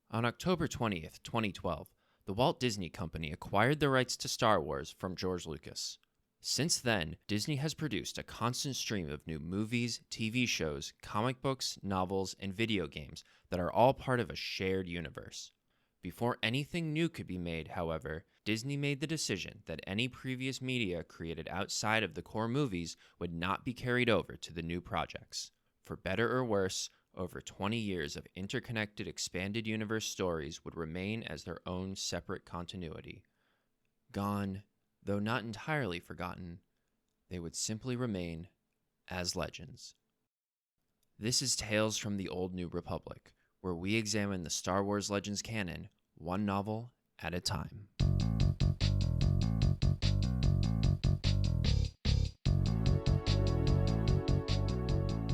On October 20th, 2012, the Walt Disney Company acquired the rights to Star Wars from George Lucas. Since then, Disney has produced a constant stream of new movies, TV shows, comic books, novels, and video games that are all part of a shared universe. Before anything new could be made, however, Disney made the decision that any previous media created outside of the core movies would not be carried over to the new projects. For better or worse, over 20 years of interconnected expanded universe stories would remain as their own separate continuity. Gone, though not entirely forgotten, they would simply remain as legends. This is Tales from the Old New Republic, where we examine the Star Wars Legends canon, one novel at a time.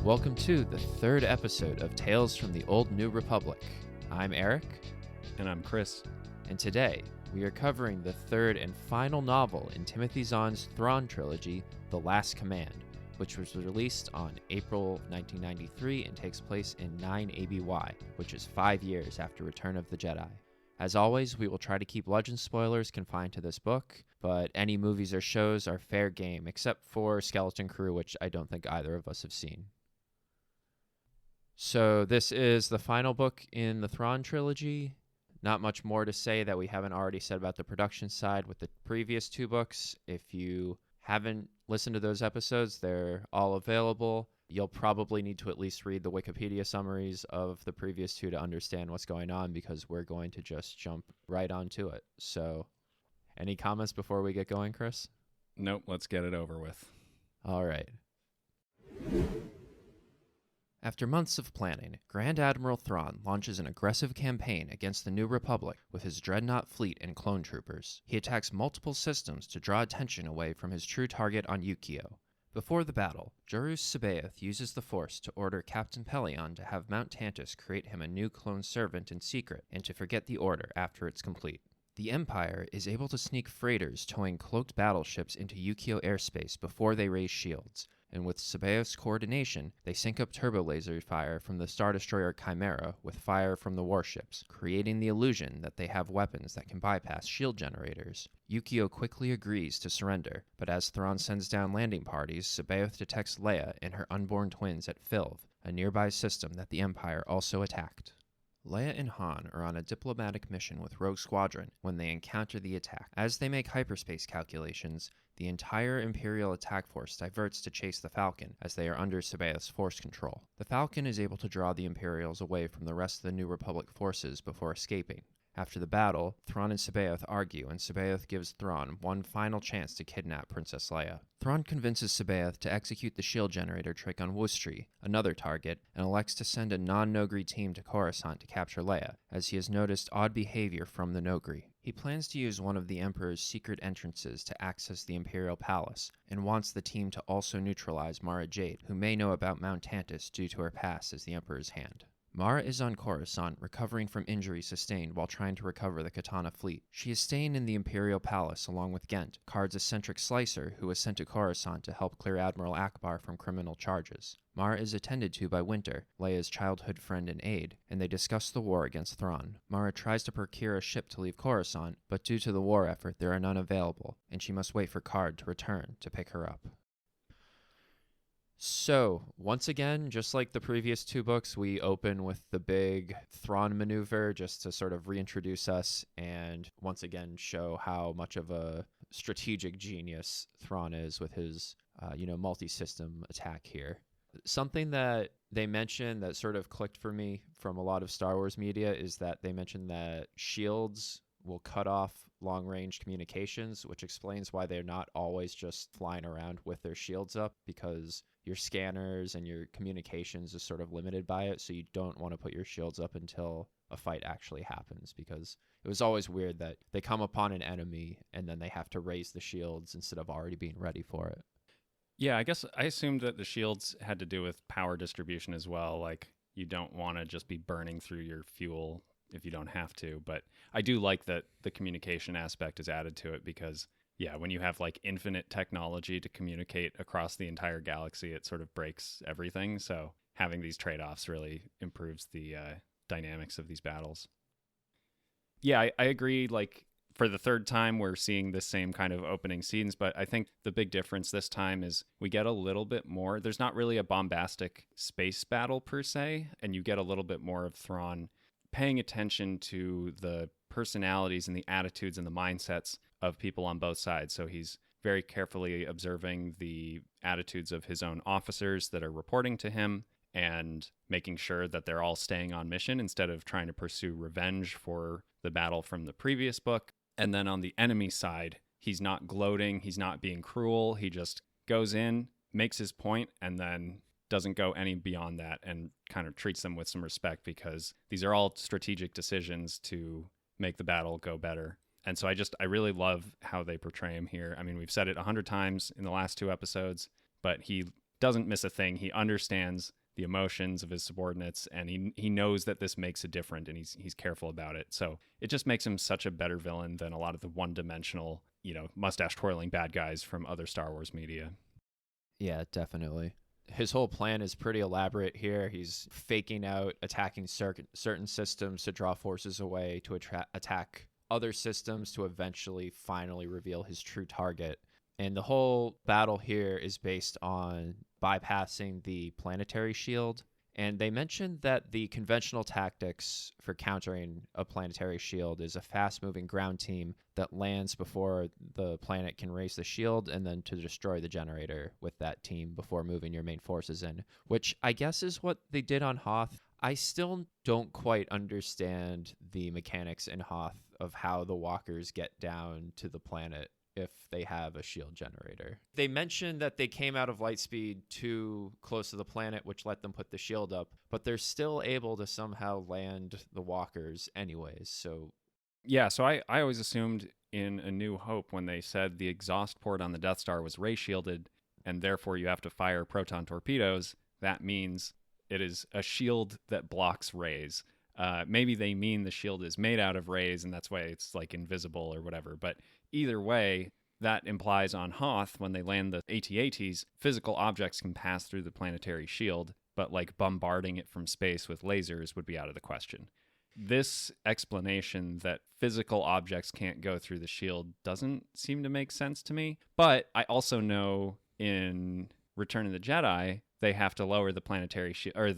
Welcome to the third episode of Tales from the Old New Republic. I'm Eric. And I'm Chris. And today, we are covering the third and final novel in Timothy Zahn's Thrawn trilogy, The Last Command, which was released on April 1993 and takes place in 9 ABY, which is 5 years after Return of the Jedi. As always, we will try to keep legend spoilers confined to this book, but any movies or shows are fair game, except for Skeleton Crew, which I don't think either of us have seen. So this is the final book in the Thrawn trilogy. Not much more to say that we haven't already said about the production side with the previous two books. If you haven't listened to those episodes, they're all available. You'll probably need to at least read the Wikipedia summaries of the previous two to understand what's going on, because we're going to just jump right onto it. So any comments before we get going, Chris? Nope, let's get it over with. All right. After months of planning, Grand Admiral Thrawn launches an aggressive campaign against the New Republic with his dreadnought fleet and clone troopers. He attacks multiple systems to draw attention away from his true target on Yukio. Before the battle, Jorus C'baoth uses the Force to order Captain Pellaeon to have Mount Tantiss create him a new clone servant in secret and to forget the order after it's complete. The Empire is able to sneak freighters towing cloaked battleships into Yukio airspace before they raise shields, and with C'baoth's coordination, they sync up turbolaser fire from the Star Destroyer Chimera with fire from the warships, creating the illusion that they have weapons that can bypass shield generators. Yukio quickly agrees to surrender, but as Thrawn sends down landing parties, C'baoth detects Leia and her unborn twins at Filv, a nearby system that the Empire also attacked. Leia and Han are on a diplomatic mission with Rogue Squadron when they encounter the attack. As they make hyperspace calculations, the entire Imperial attack force diverts to chase the Falcon as they are under C'baoth's force control. The Falcon is able to draw the Imperials away from the rest of the New Republic forces before escaping. After the battle, Thrawn and C'baoth argue, and C'baoth gives Thrawn one final chance to kidnap Princess Leia. Thrawn convinces C'baoth to execute the shield generator trick on Wustri, another target, and elects to send a non-Nogri team to Coruscant to capture Leia, as he has noticed odd behavior from the Nogri. He plans to use one of the Emperor's secret entrances to access the Imperial Palace, and wants the team to also neutralize Mara Jade, who may know about Mount Tantiss due to her past as the Emperor's hand. Mara is on Coruscant, recovering from injuries sustained while trying to recover the Katana Fleet. She is staying in the Imperial Palace along with Ghent, Karrde's eccentric slicer who was sent to Coruscant to help clear Admiral Akbar from criminal charges. Mara is attended to by Winter, Leia's childhood friend and aide, and they discuss the war against Thrawn. Mara tries to procure a ship to leave Coruscant, but due to the war effort there are none available, and she must wait for Karrde to return to pick her up. So, once again, just like the previous two books, we open with the big Thrawn maneuver just to sort of reintroduce us and once again show how much of a strategic genius Thrawn is with his, multi-system attack here. Something that they mentioned that sort of clicked for me from a lot of Star Wars media is that they mentioned that shields will cut off long-range communications, which explains why they're not always just flying around with their shields up, because your scanners and your communications is sort of limited by it, so you don't want to put your shields up until a fight actually happens, because it was always weird that they come upon an enemy and then they have to raise the shields instead of already being ready for it. Yeah, I guess I assumed that the shields had to do with power distribution as well. Like, you don't want to just be burning through your fuel if you don't have to. But I do like that the communication aspect is added to it because, yeah, when you have like infinite technology to communicate across the entire galaxy, it sort of breaks everything. So having these trade-offs really improves the dynamics of these battles. Yeah, I agree. Like, for the third time, we're seeing the same kind of opening scenes, but I think the big difference this time is we get a little bit more. There's not really a bombastic space battle per se, and you get a little bit more of Thrawn paying attention to the personalities and the attitudes and the mindsets of people on both sides. So he's very carefully observing the attitudes of his own officers that are reporting to him and making sure that they're all staying on mission instead of trying to pursue revenge for the battle from the previous book. And then on the enemy side, he's not gloating, he's not being cruel. He just goes in, makes his point, and then doesn't go any beyond that and kind of treats them with some respect because these are all strategic decisions to make the battle go better. And so I really love how they portray him here. I mean, we've said it 100 times in the last 2 episodes, but he doesn't miss a thing. He understands the emotions of his subordinates, and he knows that this makes a difference, and he's careful about it. So it just makes him such a better villain than a lot of the one-dimensional, mustache twirling bad guys from other Star Wars media. Yeah, definitely. His whole plan is pretty elaborate here. He's faking out attacking certain systems to draw forces away to attack other systems to eventually finally reveal his true target. And the whole battle here is based on bypassing the planetary shield. And they mentioned that the conventional tactics for countering a planetary shield is a fast-moving ground team that lands before the planet can raise the shield, and then to destroy the generator with that team before moving your main forces in, which I guess is what they did on Hoth. I still don't quite understand the mechanics in Hoth of how the walkers get down to the planet if they have a shield generator. They mentioned that they came out of light speed too close to the planet, which let them put the shield up, but they're still able to somehow land the walkers anyways. So yeah, so I always assumed in A New Hope when they said the exhaust port on the Death Star was ray shielded and therefore you have to fire proton torpedoes, that means it is a shield that blocks rays. Maybe they mean the shield is made out of rays and that's why it's like invisible or whatever, but either way, that implies on Hoth, when they land the AT-ATs, physical objects can pass through the planetary shield, but like bombarding it from space with lasers would be out of the question. This explanation that physical objects can't go through the shield doesn't seem to make sense to me. But I also know in Return of the Jedi, they have to lower the planetary shield, or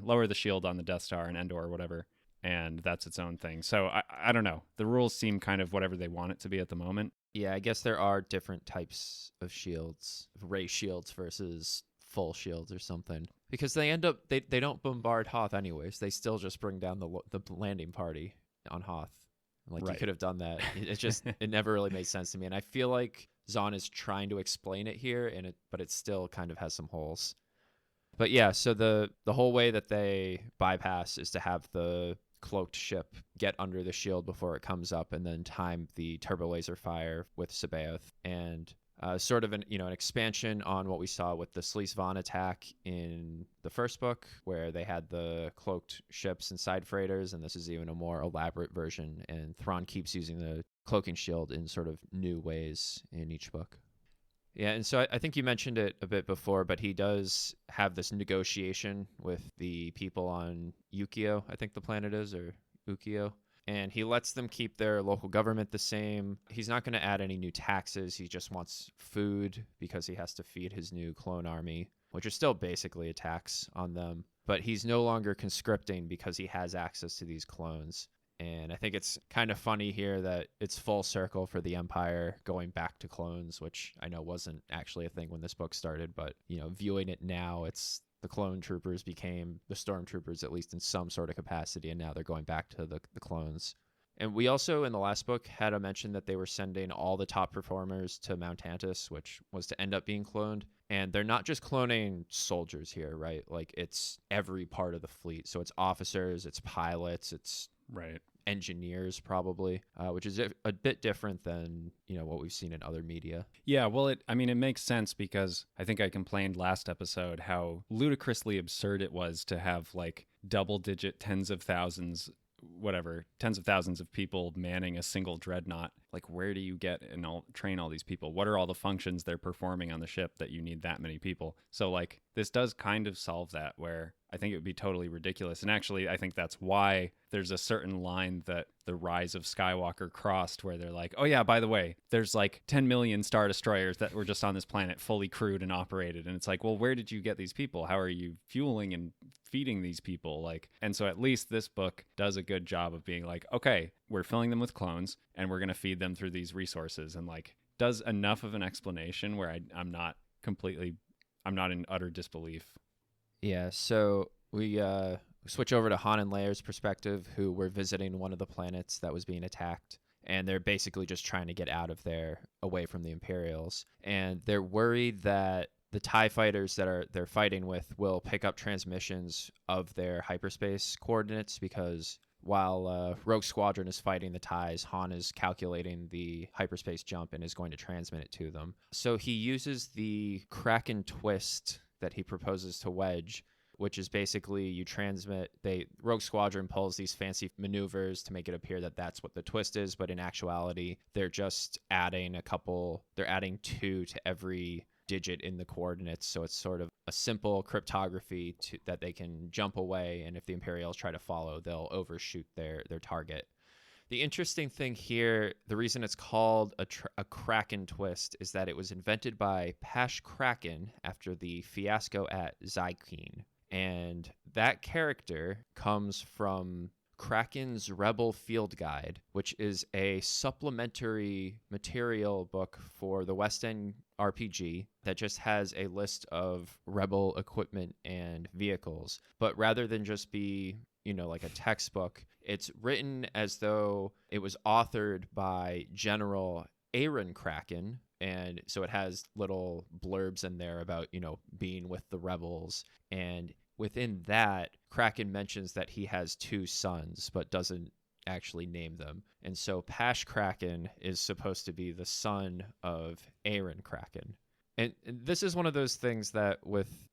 lower the shield on the Death Star and Endor or whatever. And that's its own thing. So I don't know. The rules seem kind of whatever they want it to be at the moment. yeah, I guess there are different types of shields, ray shields versus full shields or something. Because they end up, they don't bombard Hoth anyways. They still just bring down the landing party on Hoth. Like, Right. You could have done that. It just, it never really made sense to me. And I feel like Zahn is trying to explain it here, but it still kind of has some holes. But yeah, so the whole way that they bypass is to have the cloaked ship get under the shield before it comes up, and then time the turbo laser fire with Sabaoth, and sort of an expansion on what we saw with the Sleesvan attack in the first book, where they had the cloaked ships and side freighters, and this is even a more elaborate version. And Thrawn keeps using the cloaking shield in sort of new ways in each book. Yeah, and so I think you mentioned it a bit before, but he does have this negotiation with the people on Ukio, I think the planet is, or Ukio. And he lets them keep their local government the same. He's not going to add any new taxes. He just wants food because he has to feed his new clone army, which is still basically a tax on them. But he's no longer conscripting because he has access to these clones. And I think it's kind of funny here that it's full circle for the Empire going back to clones, which I know wasn't actually a thing when this book started, but, viewing it now, it's the clone troopers became the stormtroopers, at least in some sort of capacity, and now they're going back to the clones. And we also, in the last book, had a mention that they were sending all the top performers to Mount Tantus, which was to end up being cloned. And they're not just cloning soldiers here, right? Like, it's every part of the fleet. So it's officers, it's pilots, it's Right. engineers probably, which is a bit different than what we've seen in other media. Yeah, well, it makes sense because I think I complained last episode how ludicrously absurd it was to have like double-digit tens of thousands of people manning a single dreadnought. like, where do you get and train all these people? What are all the functions they're performing on the ship that you need that many people? So like this does kind of solve that, where I think it would be totally ridiculous. And actually, I think that's why there's a certain line that the Rise of Skywalker crossed, where they're like, oh yeah, by the way, there's like 10 million Star Destroyers that were just on this planet, fully crewed and operated. And it's like, well, where did you get these people? How are you fueling and feeding these people? Like, and so at least this book does a good job of being like, okay, we're filling them with clones and we're going to feed them through these resources, and like does enough of an explanation where I'm not in utter disbelief. Yeah, so we switch over to Han and Leia's perspective, who were visiting one of the planets that was being attacked, and they're basically just trying to get out of there, away from the Imperials. And they're worried that the TIE fighters that they're fighting with will pick up transmissions of their hyperspace coordinates, because while Rogue Squadron is fighting the TIEs, Han is calculating the hyperspace jump and is going to transmit it to them. So he uses the Kraken twist that he proposes to Wedge, which is basically you transmit, Rogue Squadron pulls these fancy maneuvers to make it appear that that's what the twist is, but in actuality, they're just adding they're adding 2 to every digit in the coordinates, so it's sort of a simple cryptography that they can jump away, and if the Imperials try to follow, they'll overshoot their target. The interesting thing here, the reason it's called a Kraken twist, is that it was invented by Pash Kraken after the fiasco at Zykeen. And that character comes from Kraken's Rebel Field Guide, which is a supplementary material book for the West End RPG that just has a list of Rebel equipment and vehicles. But rather than just be, like a textbook, it's written as though it was authored by General Aaron Kraken. And so it has little blurbs in there about, being with the rebels. And within that, Kraken mentions that he has 2 sons, but doesn't actually name them. And so Pash Kraken is supposed to be the son of Aaron Kraken. And this is one of those things that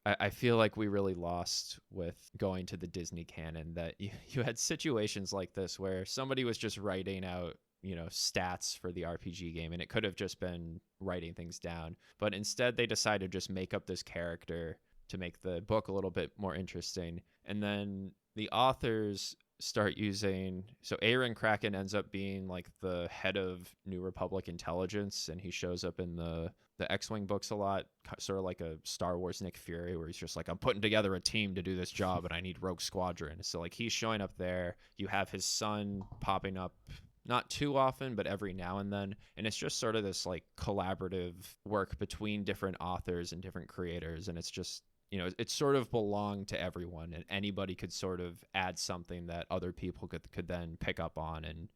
I feel like we really lost with going to the Disney canon, that you had situations like this where somebody was just writing out, stats for the RPG game, and it could have just been writing things down. But instead, they decided to just make up this character to make the book a little bit more interesting. And then the authors start using, so Aaron Kraken ends up being like the head of New Republic intelligence, and he shows up in the X-Wing books a lot, sort of like a Star Wars Nick Fury, where he's just like, I'm putting together a team to do this job and I need Rogue Squadron. So like he's showing up there. You have his son popping up not too often, but every now and then. And it's just sort of this like collaborative work between different authors and different creators. And it's just, it sort of belonged to everyone, and anybody could sort of add something that other people could then pick up on and,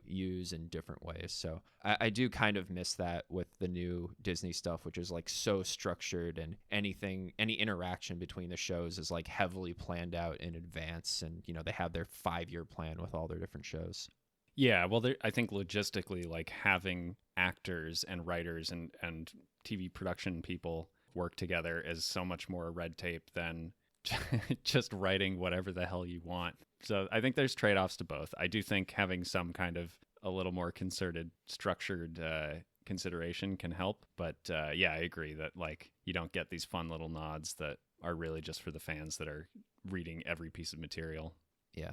use in different ways. So I do kind of miss that with the new Disney stuff, which is like so structured, and any interaction between the shows is like heavily planned out in advance. And, they have their 5-year plan with all their different shows. Yeah, well, I think logistically, like having actors and writers and TV production people work together is so much more red tape than just writing whatever the hell you want. So I think there's trade-offs to both. I do think having some kind of a little more concerted, structured consideration can help. But yeah, I agree that like you don't get these fun little nods that are really just for the fans that are reading every piece of material. Yeah.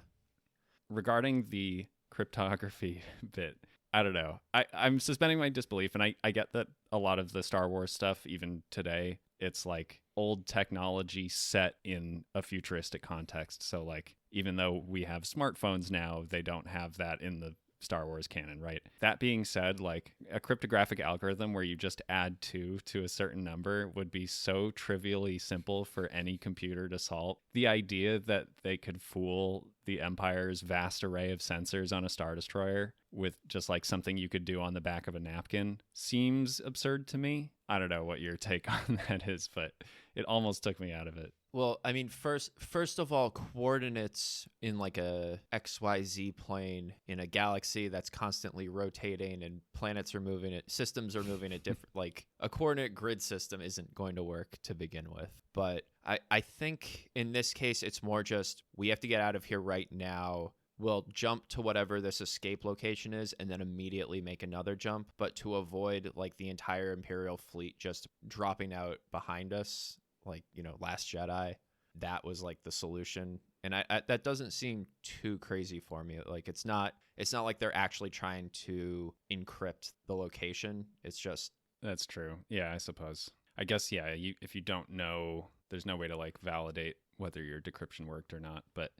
Regarding the cryptography bit, I don't know. I'm suspending my disbelief, and I get that a lot of the Star Wars stuff, even today, it's like old technology set in a futuristic context. So like, even though we have smartphones now, they don't have that in the Star Wars canon, right? That being said, like a cryptographic algorithm where you just add 2 to a certain number would be so trivially simple for any computer to solve. The idea that they could fool the Empire's vast array of sensors on a Star Destroyer with just like something you could do on the back of a napkin seems absurd to me. I don't know what your take on that is, but it almost took me out of it. Well, I mean, first of all, coordinates in like a XYZ plane in a galaxy that's constantly rotating and planets are moving it, systems are moving at different, like a coordinate grid system isn't going to work to begin with. But I think in this case, it's more just, we have to get out of here right now. will jump to whatever this escape location is and then immediately make another jump, but to avoid like the entire Imperial fleet just dropping out behind us, like, Last Jedi, that was like the solution. And I that doesn't seem too crazy for me. Like it's not like they're actually trying to encrypt the location. It's just That's true. Yeah, I suppose. I guess, yeah, if you don't know, there's no way to like validate whether your decryption worked or not. But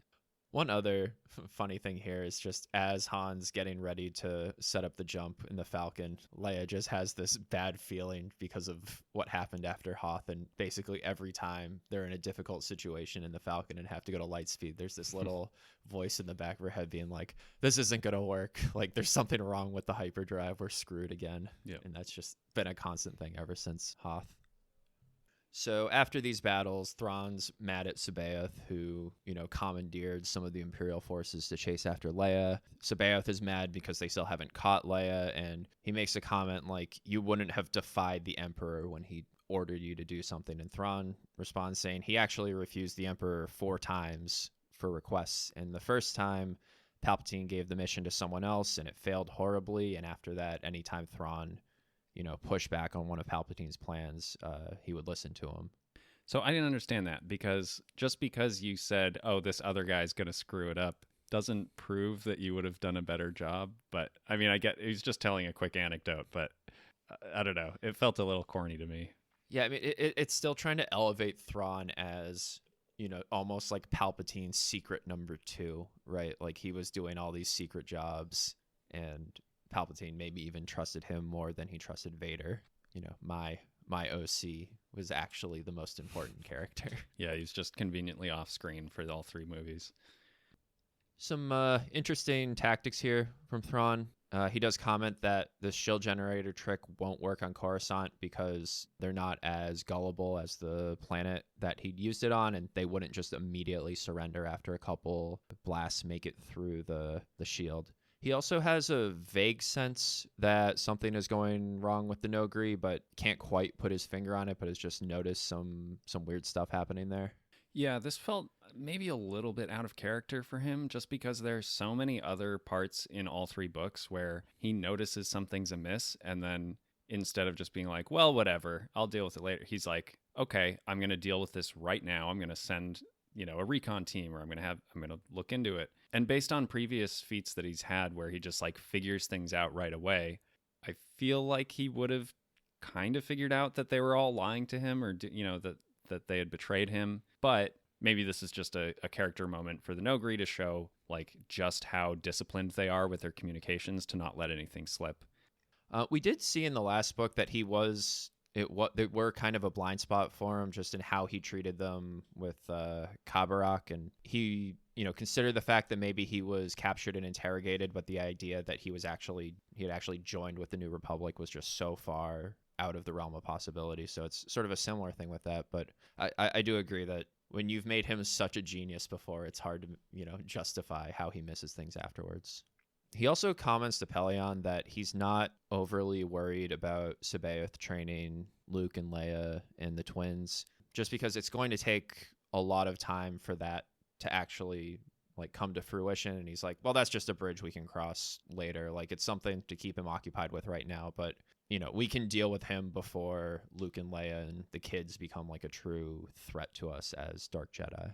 one other funny thing here is just as Han's getting ready to set up the jump in the Falcon, Leia just has this bad feeling because of what happened after Hoth. And basically every time they're in a difficult situation in the Falcon and have to go to light speed, there's this little voice in the back of her head being like, this isn't going to work. Like there's something wrong with the hyperdrive. We're screwed again. Yep. And that's just been a constant thing ever since Hoth. So after these battles, Thrawn's mad at Sabaoth, who, commandeered some of the Imperial forces to chase after Leia. Sabaoth is mad because they still haven't caught Leia, and he makes a comment like, you wouldn't have defied the Emperor when he ordered you to do something. And Thrawn responds saying he actually refused the Emperor 4 times for requests. And the first time, Palpatine gave the mission to someone else, and it failed horribly. And after that, anytime Thrawn push back on one of Palpatine's plans, he would listen to him. So I didn't understand that, because just because you said, oh, this other guy's going to screw it up, doesn't prove that you would have done a better job. But I mean, I get he's just telling a quick anecdote, but I don't know. It felt a little corny to me. Yeah, I mean, it's still trying to elevate Thrawn as, almost like Palpatine's secret number 2, right? Like he was doing all these secret jobs, and Palpatine maybe even trusted him more than he trusted Vader. My OC was actually the most important character. Yeah, he's just conveniently off screen for all 3 movies. Some interesting tactics here from Thrawn. He does comment that the shield generator trick won't work on Coruscant because they're not as gullible as the planet that he'd used it on, and they wouldn't just immediately surrender after a couple blasts make it through the shield. He also has a vague sense that something is going wrong with the Nogri, but can't quite put his finger on it, but has just noticed some weird stuff happening there. Yeah, this felt maybe a little bit out of character for him, just because there's so many other parts in all 3 books where he notices something's amiss, and then instead of just being like, well, whatever, I'll deal with it later, he's like, okay, I'm going to deal with this right now. I'm going to send a recon team, or I'm going to look into it. And based on previous feats that he's had where he just like figures things out right away, I feel like he would have kind of figured out that they were all lying to him, or that they had betrayed him. But maybe this is just a character moment for the Nogri to show like just how disciplined they are with their communications to not let anything slip. We did see in the last book that they were kind of a blind spot for him just in how he treated them with Kabarak, and he considered the fact that maybe he was captured and interrogated, but the idea that he had actually joined with the New Republic was just so far out of the realm of possibility. So it's sort of a similar thing with that. But I do agree that when you've made him such a genius before, it's hard to justify how he misses things afterwards. He also comments to Pelion that he's not overly worried about Sabaoth training Luke and Leia and the twins, just because it's going to take a lot of time for that to actually like come to fruition. And he's like, well, that's just a bridge we can cross later. Like it's something to keep him occupied with right now, but we can deal with him before Luke and Leia and the kids become like a true threat to us as Dark Jedi.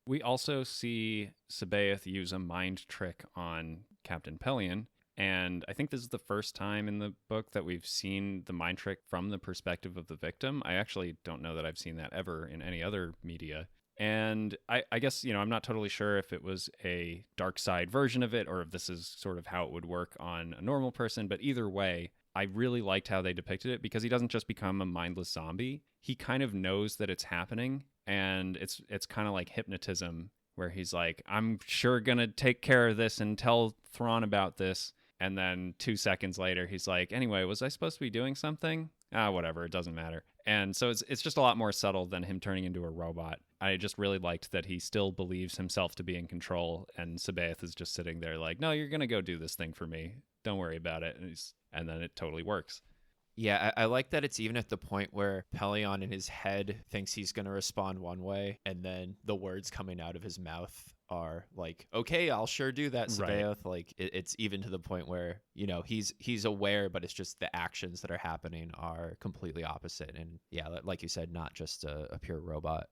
We also see Sabaoth use a mind trick on Captain Pelion, and I think this is the first time in the book that we've seen the mind trick from the perspective of the victim. I actually don't know that I've seen that ever in any other media. And I guess, I'm not totally sure if it was a dark side version of it or if this is sort of how it would work on a normal person. But either way, I really liked how they depicted it, because he doesn't just become a mindless zombie. He kind of knows that it's happening, and it's kind of like hypnotism, where he's like, I'm sure going to take care of this and tell Thrawn about this. And then 2 seconds later, he's like, anyway, was I supposed to be doing something? Whatever, it doesn't matter. And so it's just a lot more subtle than him turning into a robot. I just really liked that he still believes himself to be in control, and Sabaoth is just sitting there like, no, you're going to go do this thing for me. Don't worry about it. And then it totally works. Yeah, I like that it's even at the point where Pelion in his head thinks he's going to respond one way, and then the words coming out of his mouth are like, okay, I'll sure do that, Right. Sabaoth. Like, it's even to the point where, he's aware, but it's just the actions that are happening are completely opposite. And yeah, like you said, not just a pure robot.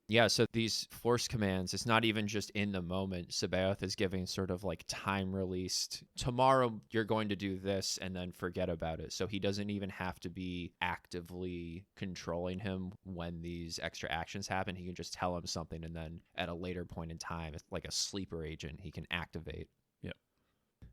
Yeah, so these force commands, it's not even just in the moment. Sabaoth is giving sort of like time released, tomorrow you're going to do this and then forget about it. So he doesn't even have to be actively controlling him when these extra actions happen. He can just tell him something and then at a later point in time, it's like a sleeper agent, he can activate. Yep.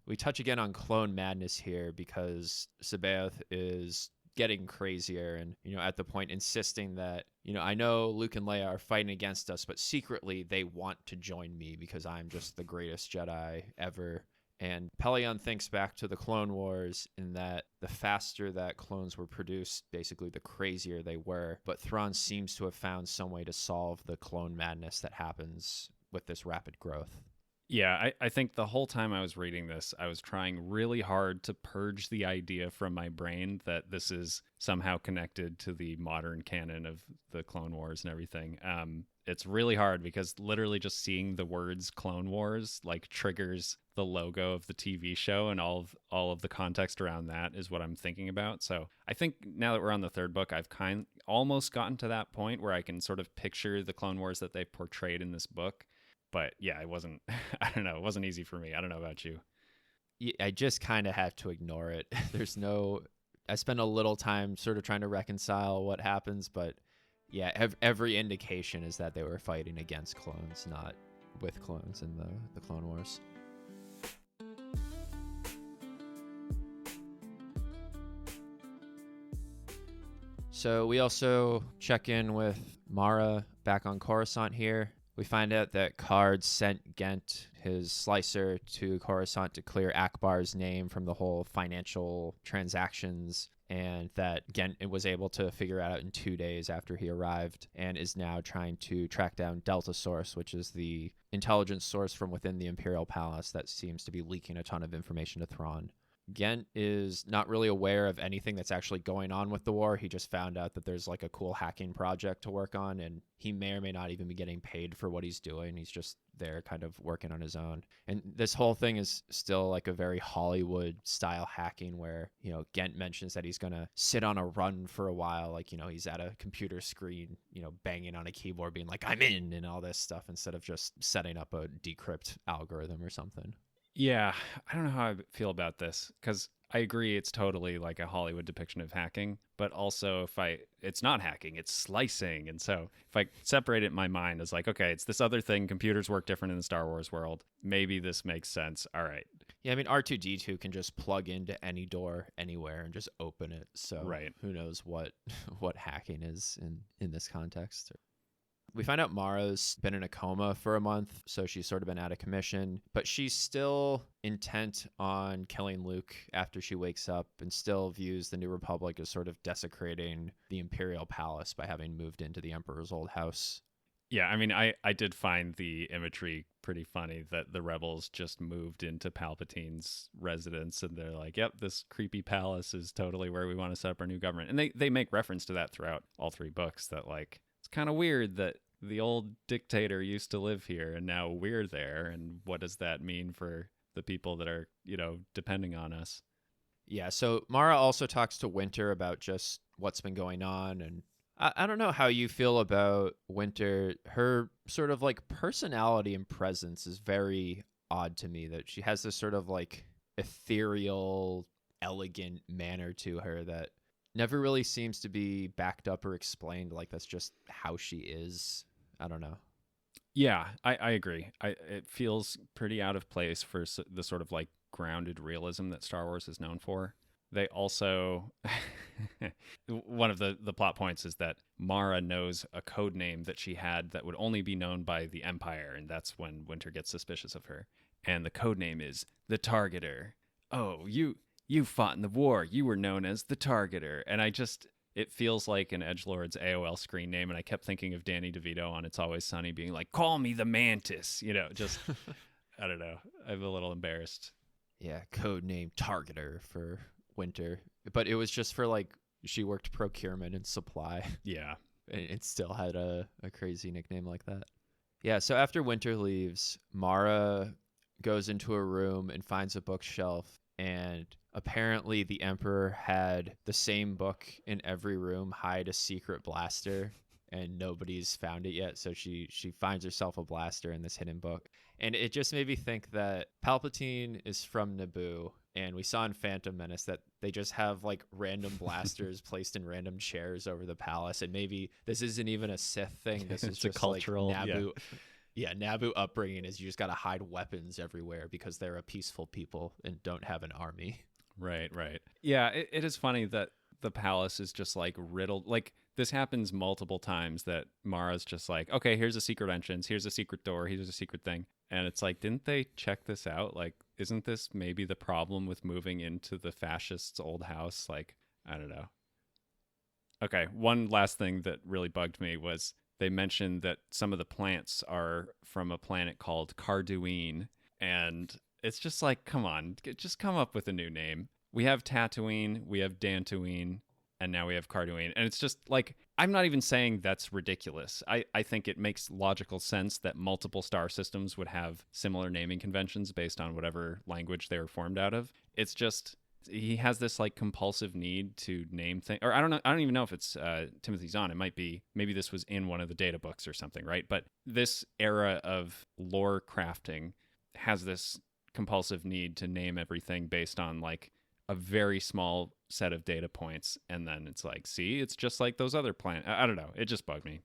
We touch again on clone madness here because Sabaoth is getting crazier and, at the point insisting that, I know Luke and Leia are fighting against us, but secretly they want to join me because I'm just the greatest Jedi ever. And Pelion thinks back to the Clone Wars in that the faster that clones were produced, basically the crazier they were. But Thrawn seems to have found some way to solve the clone madness that happens with this rapid growth. Yeah, I think the whole time I was reading this, I was trying really hard to purge the idea from my brain that this is somehow connected to the modern canon of the Clone Wars and everything. It's really hard because literally just seeing the words Clone Wars like triggers the logo of the TV show, and all of the context around that is what I'm thinking about. So I think now that we're on the third book, I've almost gotten to that point where I can sort of picture the Clone Wars that they portrayed in this book. But yeah, it wasn't, I don't know, it wasn't easy for me. I don't know about you. I just kind of have to ignore it. I spend a little time sort of trying to reconcile what happens, but yeah, every indication is that they were fighting against clones, not with clones in the Clone Wars. So we also check in with Mara back on Coruscant here. We find out that Card sent Ghent, his slicer, to Coruscant to clear Akbar's name from the whole financial transactions, and that Ghent was able to figure it out in 2 days after he arrived, and is now trying to track down Delta Source, which is the intelligence source from within the Imperial Palace that seems to be leaking a ton of information to Thrawn. Ghent is not really aware of anything that's actually going on with the war. He just found out that there's like a cool hacking project to work on, and he may or may not even be getting paid for what he's doing. He's just there kind of working on his own. And this whole thing is still like a very Hollywood style hacking where, Ghent mentions that he's going to sit on a run for a while. Like, he's at a computer screen, banging on a keyboard being like, I'm in, and all this stuff, instead of just setting up a decrypt algorithm or something. Yeah, I don't know how I feel about this because I agree it's totally like a Hollywood depiction of hacking, but also it's not hacking, it's slicing. And so if I separate it in my mind as like, okay, it's this other thing, computers work different in the Star Wars world. Maybe this makes sense. All right. Yeah, I mean, R2-D2 can just plug into any door anywhere and just open it. So right. Who knows what hacking is in this context. We find out Mara's been in a coma for a month, so she's sort of been out of commission, but she's still intent on killing Luke after she wakes up and still views the New Republic as sort of desecrating the Imperial Palace by having moved into the Emperor's old house. Yeah, I mean, I did find the imagery pretty funny that the rebels just moved into Palpatine's residence and they're like, yep, this creepy palace is totally where we want to set up our new government. And they make reference to that throughout all three books, that like, it's kind of weird that the old dictator used to live here and now we're there. And what does that mean for the people that are, depending on us? Yeah, so Mara also talks to Winter about just what's been going on. And I don't know how you feel about Winter. Her sort of like personality and presence is very odd to me, that she has this sort of like ethereal, elegant manner to her that never really seems to be backed up or explained. Like that's just how she is. I don't know. Yeah, I agree. It feels pretty out of place for the sort of like grounded realism that Star Wars is known for. They also, one of the plot points is that Mara knows a code name that she had that would only be known by the Empire, and that's when Winter gets suspicious of her. And the code name is the Targeter. Oh, you fought in the war. You were known as the Targeter. And it feels like an edgelord's AOL screen name, and I kept thinking of Danny DeVito on It's Always Sunny being like, call me the Mantis, just, I don't know. I'm a little embarrassed. Yeah, code name Targeter for Winter, but it was just for like she worked procurement and supply. Yeah. And it still had a crazy nickname like that. Yeah, so after Winter leaves, Mara goes into a room and finds a bookshelf, and apparently the Emperor had the same book in every room hide a secret blaster, and nobody's found it yet. So she finds herself a blaster in this hidden book. And it just made me think that Palpatine is from Naboo, and we saw in Phantom Menace that they just have like random blasters placed in random chairs over the palace, and maybe this isn't even a Sith thing. This is It's just a cultural like Naboo. Yeah, Naboo upbringing is you just got to hide weapons everywhere because they're a peaceful people and don't have an army. Right. Yeah, it is funny that the palace is just like riddled. Like this happens multiple times that Mara's just like, okay, here's a secret entrance, here's a secret door, here's a secret thing. And it's like, didn't they check this out? Like, isn't this maybe the problem with moving into the fascists' old house? Like, I don't know. Okay, one last thing that really bugged me was they mentioned that some of the plants are from a planet called Carduine. And it's just like, come on, just come up with a new name. We have Tatooine, we have Dantooine, and now we have Carduine. And it's just like, I'm not even saying that's ridiculous. I think it makes logical sense that multiple star systems would have similar naming conventions based on whatever language they were formed out of. It's just, he has this like compulsive need to name things. Or I don't know. I don't even know if it's Timothy Zahn. It might be, maybe this was in one of the data books or something, right? But this era of lore crafting has this compulsive need to name everything based on like a very small set of data points, and then it's like, see, it's just like those other planets. I don't know, it just bugged me.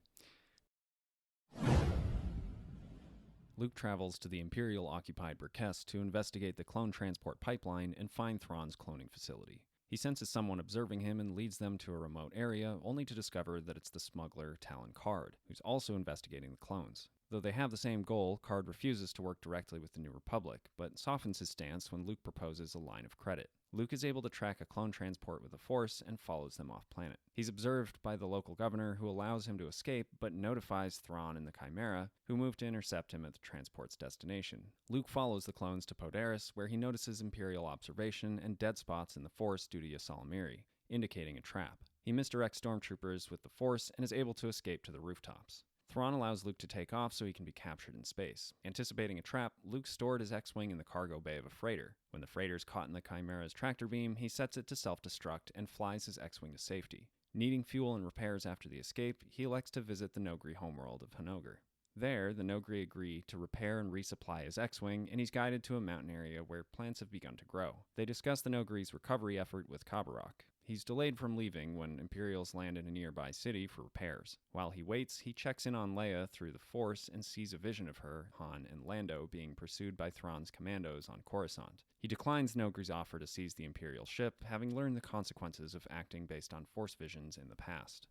Luke travels to the Imperial-occupied Burkest to investigate the clone transport pipeline and find Thrawn's cloning facility. He senses someone observing him and leads them to a remote area, only to discover that it's the smuggler Talon Karrde, who's also investigating the clones. Though they have the same goal, Karrde refuses to work directly with the New Republic, but softens his stance when Luke proposes a line of credit. Luke is able to track a clone transport with the Force and follows them off-planet. He's observed by the local governor, who allows him to escape, but notifies Thrawn and the Chimera, who move to intercept him at the transport's destination. Luke follows the clones to Podaris, where he notices Imperial observation and dead spots in the Force due to Ysalamiri, indicating a trap. He misdirects stormtroopers with the Force and is able to escape to the rooftops. Thrawn allows Luke to take off so he can be captured in space. Anticipating a trap, Luke stored his X-Wing in the cargo bay of a freighter. When the freighter's caught in the Chimera's tractor beam, he sets it to self-destruct and flies his X-Wing to safety. Needing fuel and repairs after the escape, he elects to visit the Nogri homeworld of Hanogar. There, the Nogri agree to repair and resupply his X-Wing, and he's guided to a mountain area where plants have begun to grow. They discuss the Nogri's recovery effort with Kabarok. He's delayed from leaving when Imperials land in a nearby city for repairs. While he waits, he checks in on Leia through the Force and sees a vision of her, Han, and Lando being pursued by Thrawn's commandos on Coruscant. He declines Nogri's offer to seize the Imperial ship, having learned the consequences of acting based on Force visions in the past.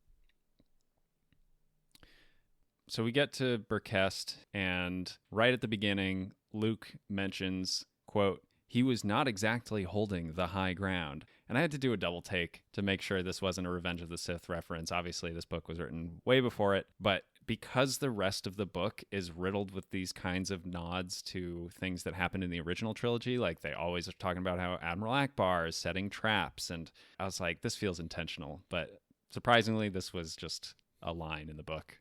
So we get to Burkest, and right at the beginning, Luke mentions, quote, "He was not exactly holding the high ground." And I had to do a double take to make sure this wasn't a Revenge of the Sith reference. Obviously, this book was written way before it, but because the rest of the book is riddled with these kinds of nods to things that happened in the original trilogy, like they always are talking about how Admiral Akbar is setting traps, and I was like, this feels intentional. But surprisingly, this was just a line in the book.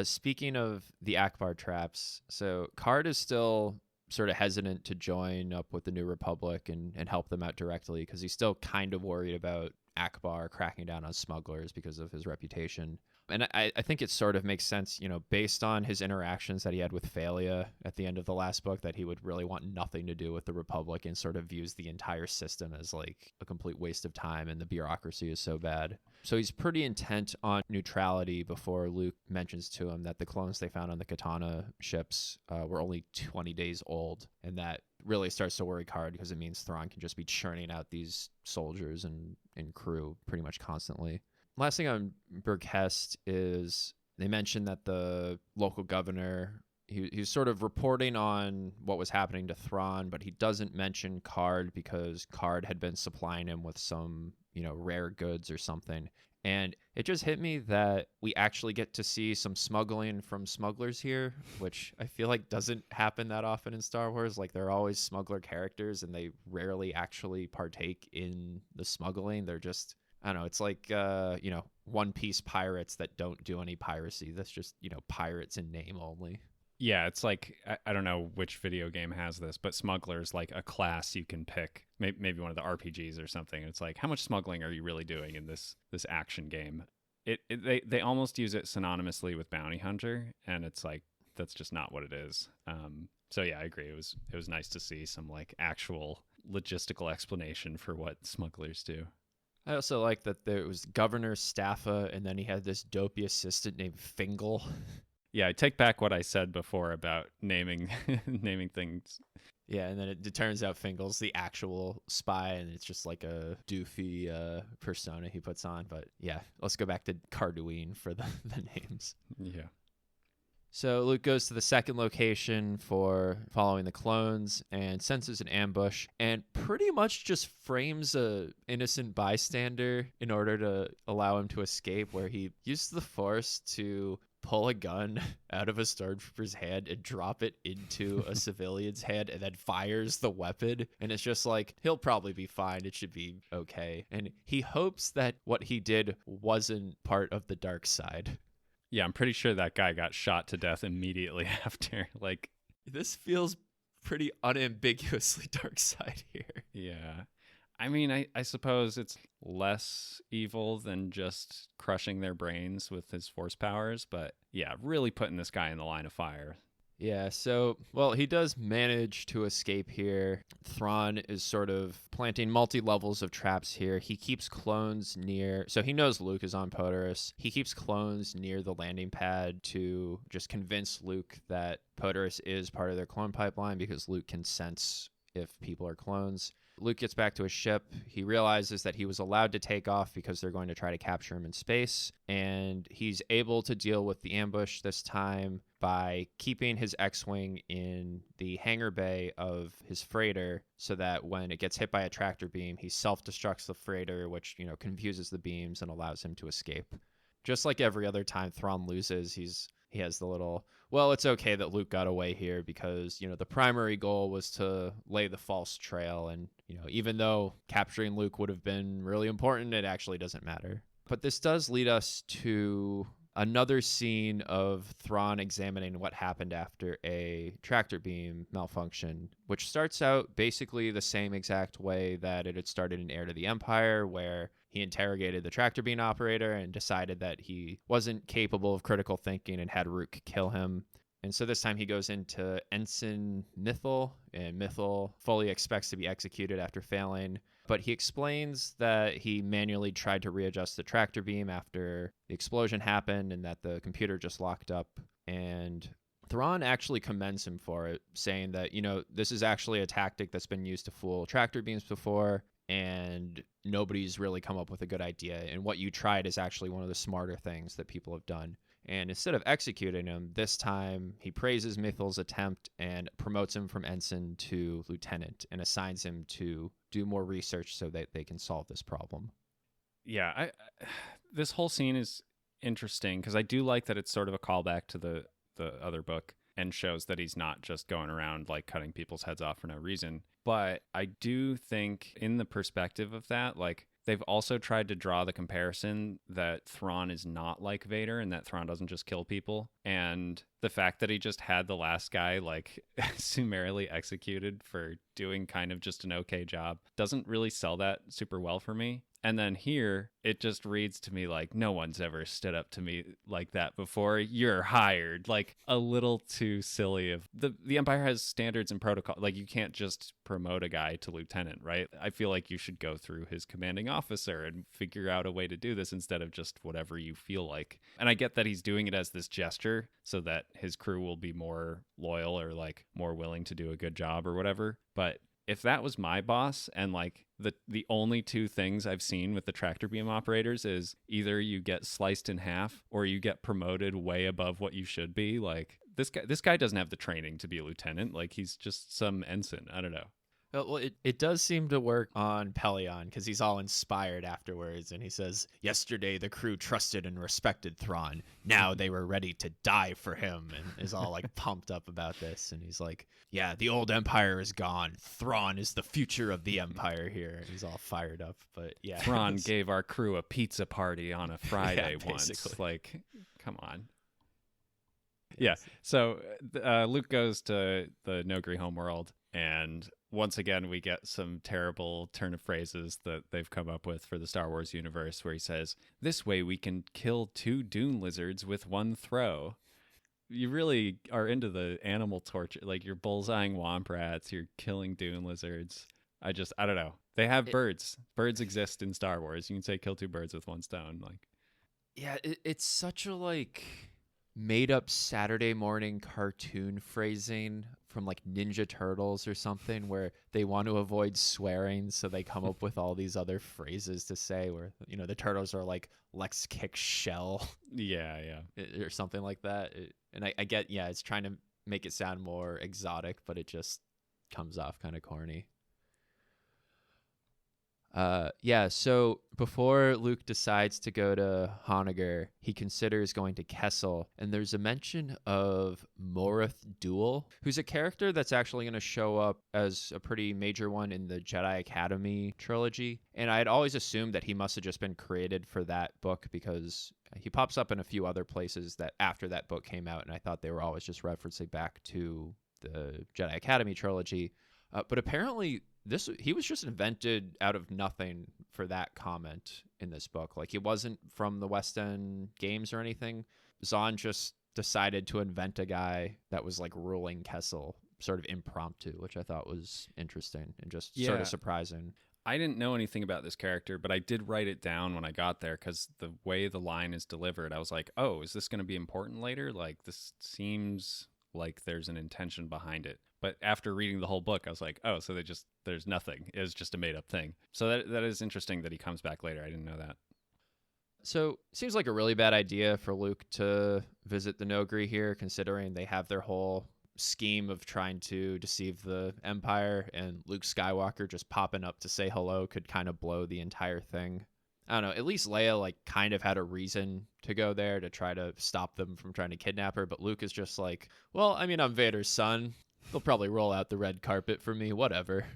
Speaking of the Akbar traps, so Karrde is still sort of hesitant to join up with the New Republic and help them out directly because he's still kind of worried about Akbar cracking down on smugglers because of his reputation. And I think it sort of makes sense, you know, based on his interactions that he had with Phalia at the end of the last book, that he would really want nothing to do with the Republic and sort of views the entire system as like a complete waste of time and the bureaucracy is so bad. So he's pretty intent on neutrality before Luke mentions to him that the clones they found on the Katana ships were only 20 days old. And that really starts to worry Karrde because it means Thrawn can just be churning out these soldiers and crew pretty much constantly. Last thing on Burkest is they mentioned that the local governor he's sort of reporting on what was happening to Thrawn, but he doesn't mention Card because Card had been supplying him with some, rare goods or something. And it just hit me that we actually get to see some smuggling from smugglers here, which I feel like doesn't happen that often in Star Wars. Like, they're always smuggler characters, and they rarely actually partake in the smuggling. They're just, I don't know, it's like, One Piece pirates that don't do any piracy. That's just, pirates in name only. Yeah, it's like, I don't know which video game has this, but smugglers, like a class you can pick, maybe one of the RPGs or something. It's like, how much smuggling are you really doing in this action game? They almost use it synonymously with bounty hunter, and it's like, that's just not what it is. So yeah, I agree. It was nice to see some like actual logistical explanation for what smugglers do. I also like that there was Governor Staffa, and then he had this dopey assistant named Fingal. Yeah, I take back what I said before about naming naming things. Yeah, and then it turns out Fingal's the actual spy, and it's just like a doofy persona he puts on. But yeah, let's go back to Carduine for the names. Yeah. So Luke goes to the second location for following the clones and senses an ambush and pretty much just frames a innocent bystander in order to allow him to escape, where he uses the Force to pull a gun out of a stormtrooper's hand and drop it into a civilian's hand and then fires the weapon. And it's just like, he'll probably be fine. It should be okay. And he hopes that what he did wasn't part of the dark side. Yeah, I'm pretty sure that guy got shot to death immediately after. Like, this feels pretty unambiguously dark side here. Yeah. I mean, I suppose it's less evil than just crushing their brains with his force powers, but yeah, really putting this guy in the line of fire. Yeah, so, well, he does manage to escape here. Thrawn is sort of planting multi-levels of traps here. He keeps clones near, so he knows Luke is on Podarus. He keeps clones near the landing pad to just convince Luke that Podarus is part of their clone pipeline, because Luke can sense if people are clones. Luke gets back to his ship. He realizes that he was allowed to take off because they're going to try to capture him in space, and he's able to deal with the ambush this time by keeping his X-Wing in the hangar bay of his freighter, so that when it gets hit by a tractor beam, he self-destructs the freighter, which, confuses the beams and allows him to escape. Just like every other time Thrawn loses, he has the little, well, it's okay that Luke got away here because, the primary goal was to lay the false trail. And, even though capturing Luke would have been really important, it actually doesn't matter. But this does lead us to another scene of Thrawn examining what happened after a tractor beam malfunction, which starts out basically the same exact way that it had started in Heir to the Empire, where he interrogated the tractor beam operator and decided that he wasn't capable of critical thinking and had Rook kill him. And so this time he goes into Ensign Mythil, and Mythil fully expects to be executed after failing. But he explains that he manually tried to readjust the tractor beam after the explosion happened and that the computer just locked up. And Thrawn actually commends him for it, saying that, this is actually a tactic that's been used to fool tractor beams before, and nobody's really come up with a good idea. And what you tried is actually one of the smarter things that people have done. And instead of executing him, this time he praises Mythil's attempt and promotes him from ensign to lieutenant and assigns him to do more research so that they can solve this problem. Yeah, this whole scene is interesting because I do like that it's sort of a callback to the other book and shows that he's not just going around like cutting people's heads off for no reason. But I do think in the perspective of that, like, they've also tried to draw the comparison that Thrawn is not like Vader and that Thrawn doesn't just kill people. And the fact that he just had the last guy like summarily executed for doing kind of just an okay job doesn't really sell that super well for me. And then here, it just reads to me like, no one's ever stood up to me like that before. You're hired. Like, a little too silly. Of the Empire has standards and protocol. Like, you can't just promote a guy to lieutenant, right? I feel like you should go through his commanding officer and figure out a way to do this instead of just whatever you feel like. And I get that he's doing it as this gesture so that his crew will be more loyal or like more willing to do a good job or whatever. But if that was my boss and like the only two things I've seen with the tractor beam operators is either you get sliced in half or you get promoted way above what you should be, like, this guy doesn't have the training to be a lieutenant. Like, he's just some ensign. I don't know. Well, it does seem to work on Pelion because he's all inspired afterwards, and he says, "Yesterday the crew trusted and respected Thrawn. Now they were ready to die for him," and is all like pumped up about this. And he's like, "Yeah, the old Empire is gone. Thrawn is the future of the Empire here." And he's all fired up. But yeah, Thrawn gave our crew a pizza party on a Friday once. basically. Like, come on. Yeah. So Luke goes to the Nogri homeworld, and once again we get some terrible turn of phrases that they've come up with for the Star Wars universe, where he says, "This way we can kill 2 dune lizards with 1 throw." You really are into the animal torture. Like, you're bullseyeing womp rats, you're killing dune lizards. I don't know. They have birds. Birds exist in Star Wars. You can say kill 2 birds with 1 stone. Like, yeah, it's such a like made up Saturday morning cartoon phrasing from like Ninja Turtles or something, where they want to avoid swearing, so they come up with all these other phrases to say, where, you know, the turtles are like, "Let's kick shell," yeah. or something like that. And I get, yeah, it's trying to make it sound more exotic, but it just comes off kind of corny. Yeah, so before Luke decides to go to Honegger, he considers going to Kessel, and there's a mention of Morith Duel, who's a character that's actually going to show up as a pretty major one in the Jedi Academy trilogy. And I had always assumed that he must have just been created for that book, because he pops up in a few other places that after that book came out, and I thought they were always just referencing back to the Jedi Academy trilogy. But apparently he was just invented out of nothing for that comment in this book. Like, he wasn't from the West End games or anything. Zahn just decided to invent a guy that was like ruling Kessel sort of impromptu, which I thought was interesting and just sort of surprising. I didn't know anything about this character, but I did write it down when I got there, because the way the line is delivered, I was like, oh, is this going to be important later? Like, this seems like there's an intention behind it. But after reading the whole book, I was like, oh, so there's nothing. It's just a made up thing. So that is interesting that he comes back later. I didn't know that. So it seems like a really bad idea for Luke to visit the Nogri here, considering they have their whole scheme of trying to deceive the Empire, and Luke Skywalker just popping up to say hello could kind of blow the entire thing. I don't know, at least Leia like kind of had a reason to go there to try to stop them from trying to kidnap her, but Luke is just like, well, I mean, I'm Vader's son. They'll probably roll out the red carpet for me, whatever.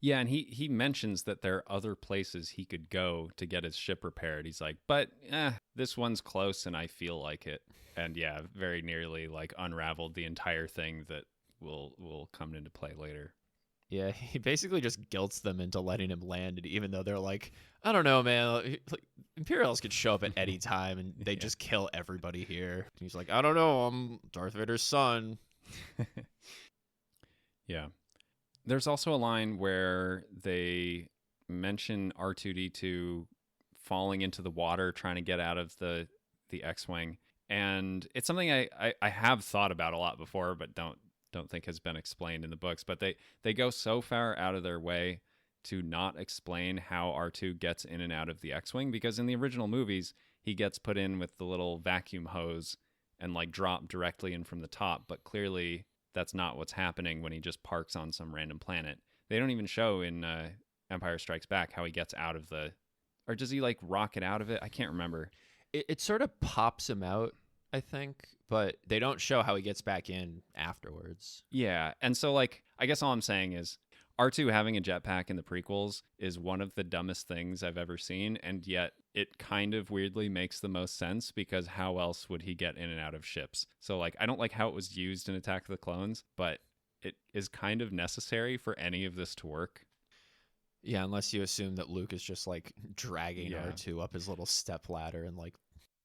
Yeah, and he mentions that there are other places he could go to get his ship repaired. He's like, but this one's close and I feel like it. And yeah, very nearly like unraveled the entire thing that will come into play later. Yeah, he basically just guilts them into letting him land, even though they're like, I don't know, man. Like, Imperials could show up at any time and they just kill everybody here. He's like, I don't know, I'm Darth Vader's son. Yeah. There's also a line where they mention R2-D2 falling into the water trying to get out of the X-Wing. And it's something I have thought about a lot before, but don't think has been explained in the books. But they go so far out of their way to not explain how R2 gets in and out of the X-Wing, because in the original movies, he gets put in with the little vacuum hose and like dropped directly in from the top. But clearly that's not what's happening when he just parks on some random planet. They don't even show in Empire Strikes Back how he gets out of or does he like rocket out of it? I can't remember. It sort of pops him out, I think, but they don't show how he gets back in afterwards. Yeah, and so like, I guess all I'm saying is R2 having a jetpack in the prequels is one of the dumbest things I've ever seen, and yet it kind of weirdly makes the most sense, because how else would he get in and out of ships? So like, I don't like how it was used in Attack of the Clones, but it is kind of necessary for any of this to work. Yeah, unless you assume that Luke is just like dragging R2 up his little step ladder and like...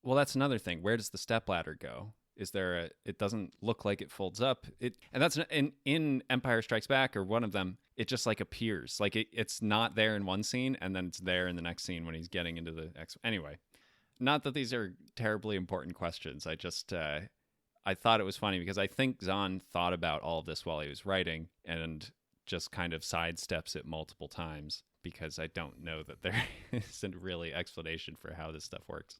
Well, that's another thing. Where does the step ladder go? Is there it doesn't look like it folds up. And that's in Empire Strikes Back, or one of them, it just like appears. Like it's not there in one scene, and then it's there in the next scene when he's getting into the X. Anyway, not that these are terribly important questions. I just I thought it was funny because I think Zahn thought about all of this while he was writing and just kind of sidesteps it multiple times, because I don't know that there isn't really explanation for how this stuff works.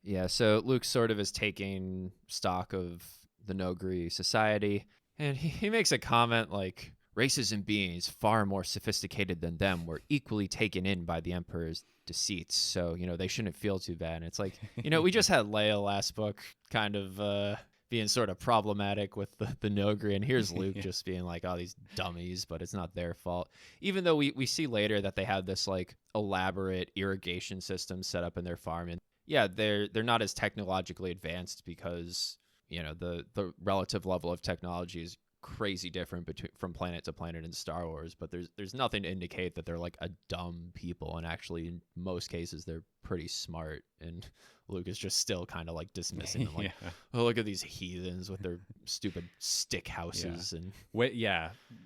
Yeah, so Luke sort of is taking stock of the Nogri society. And he makes a comment like, races and beings far more sophisticated than them were equally taken in by the Emperor's deceits. So, they shouldn't feel too bad. And it's like, we just had Leia last book kind of being sort of problematic with the Nogri. And here's Luke just being like, oh, these dummies, but it's not their fault. Even though we see later that they have this like elaborate irrigation system set up in their farm. And yeah, they're not as technologically advanced because, the relative level of technology is crazy different from planet to planet in Star Wars, but there's nothing to indicate that they're like a dumb people, and actually in most cases they're pretty smart, and Luke is just still kind of like dismissing them like, oh, look at these heathens with their stupid stick houses. And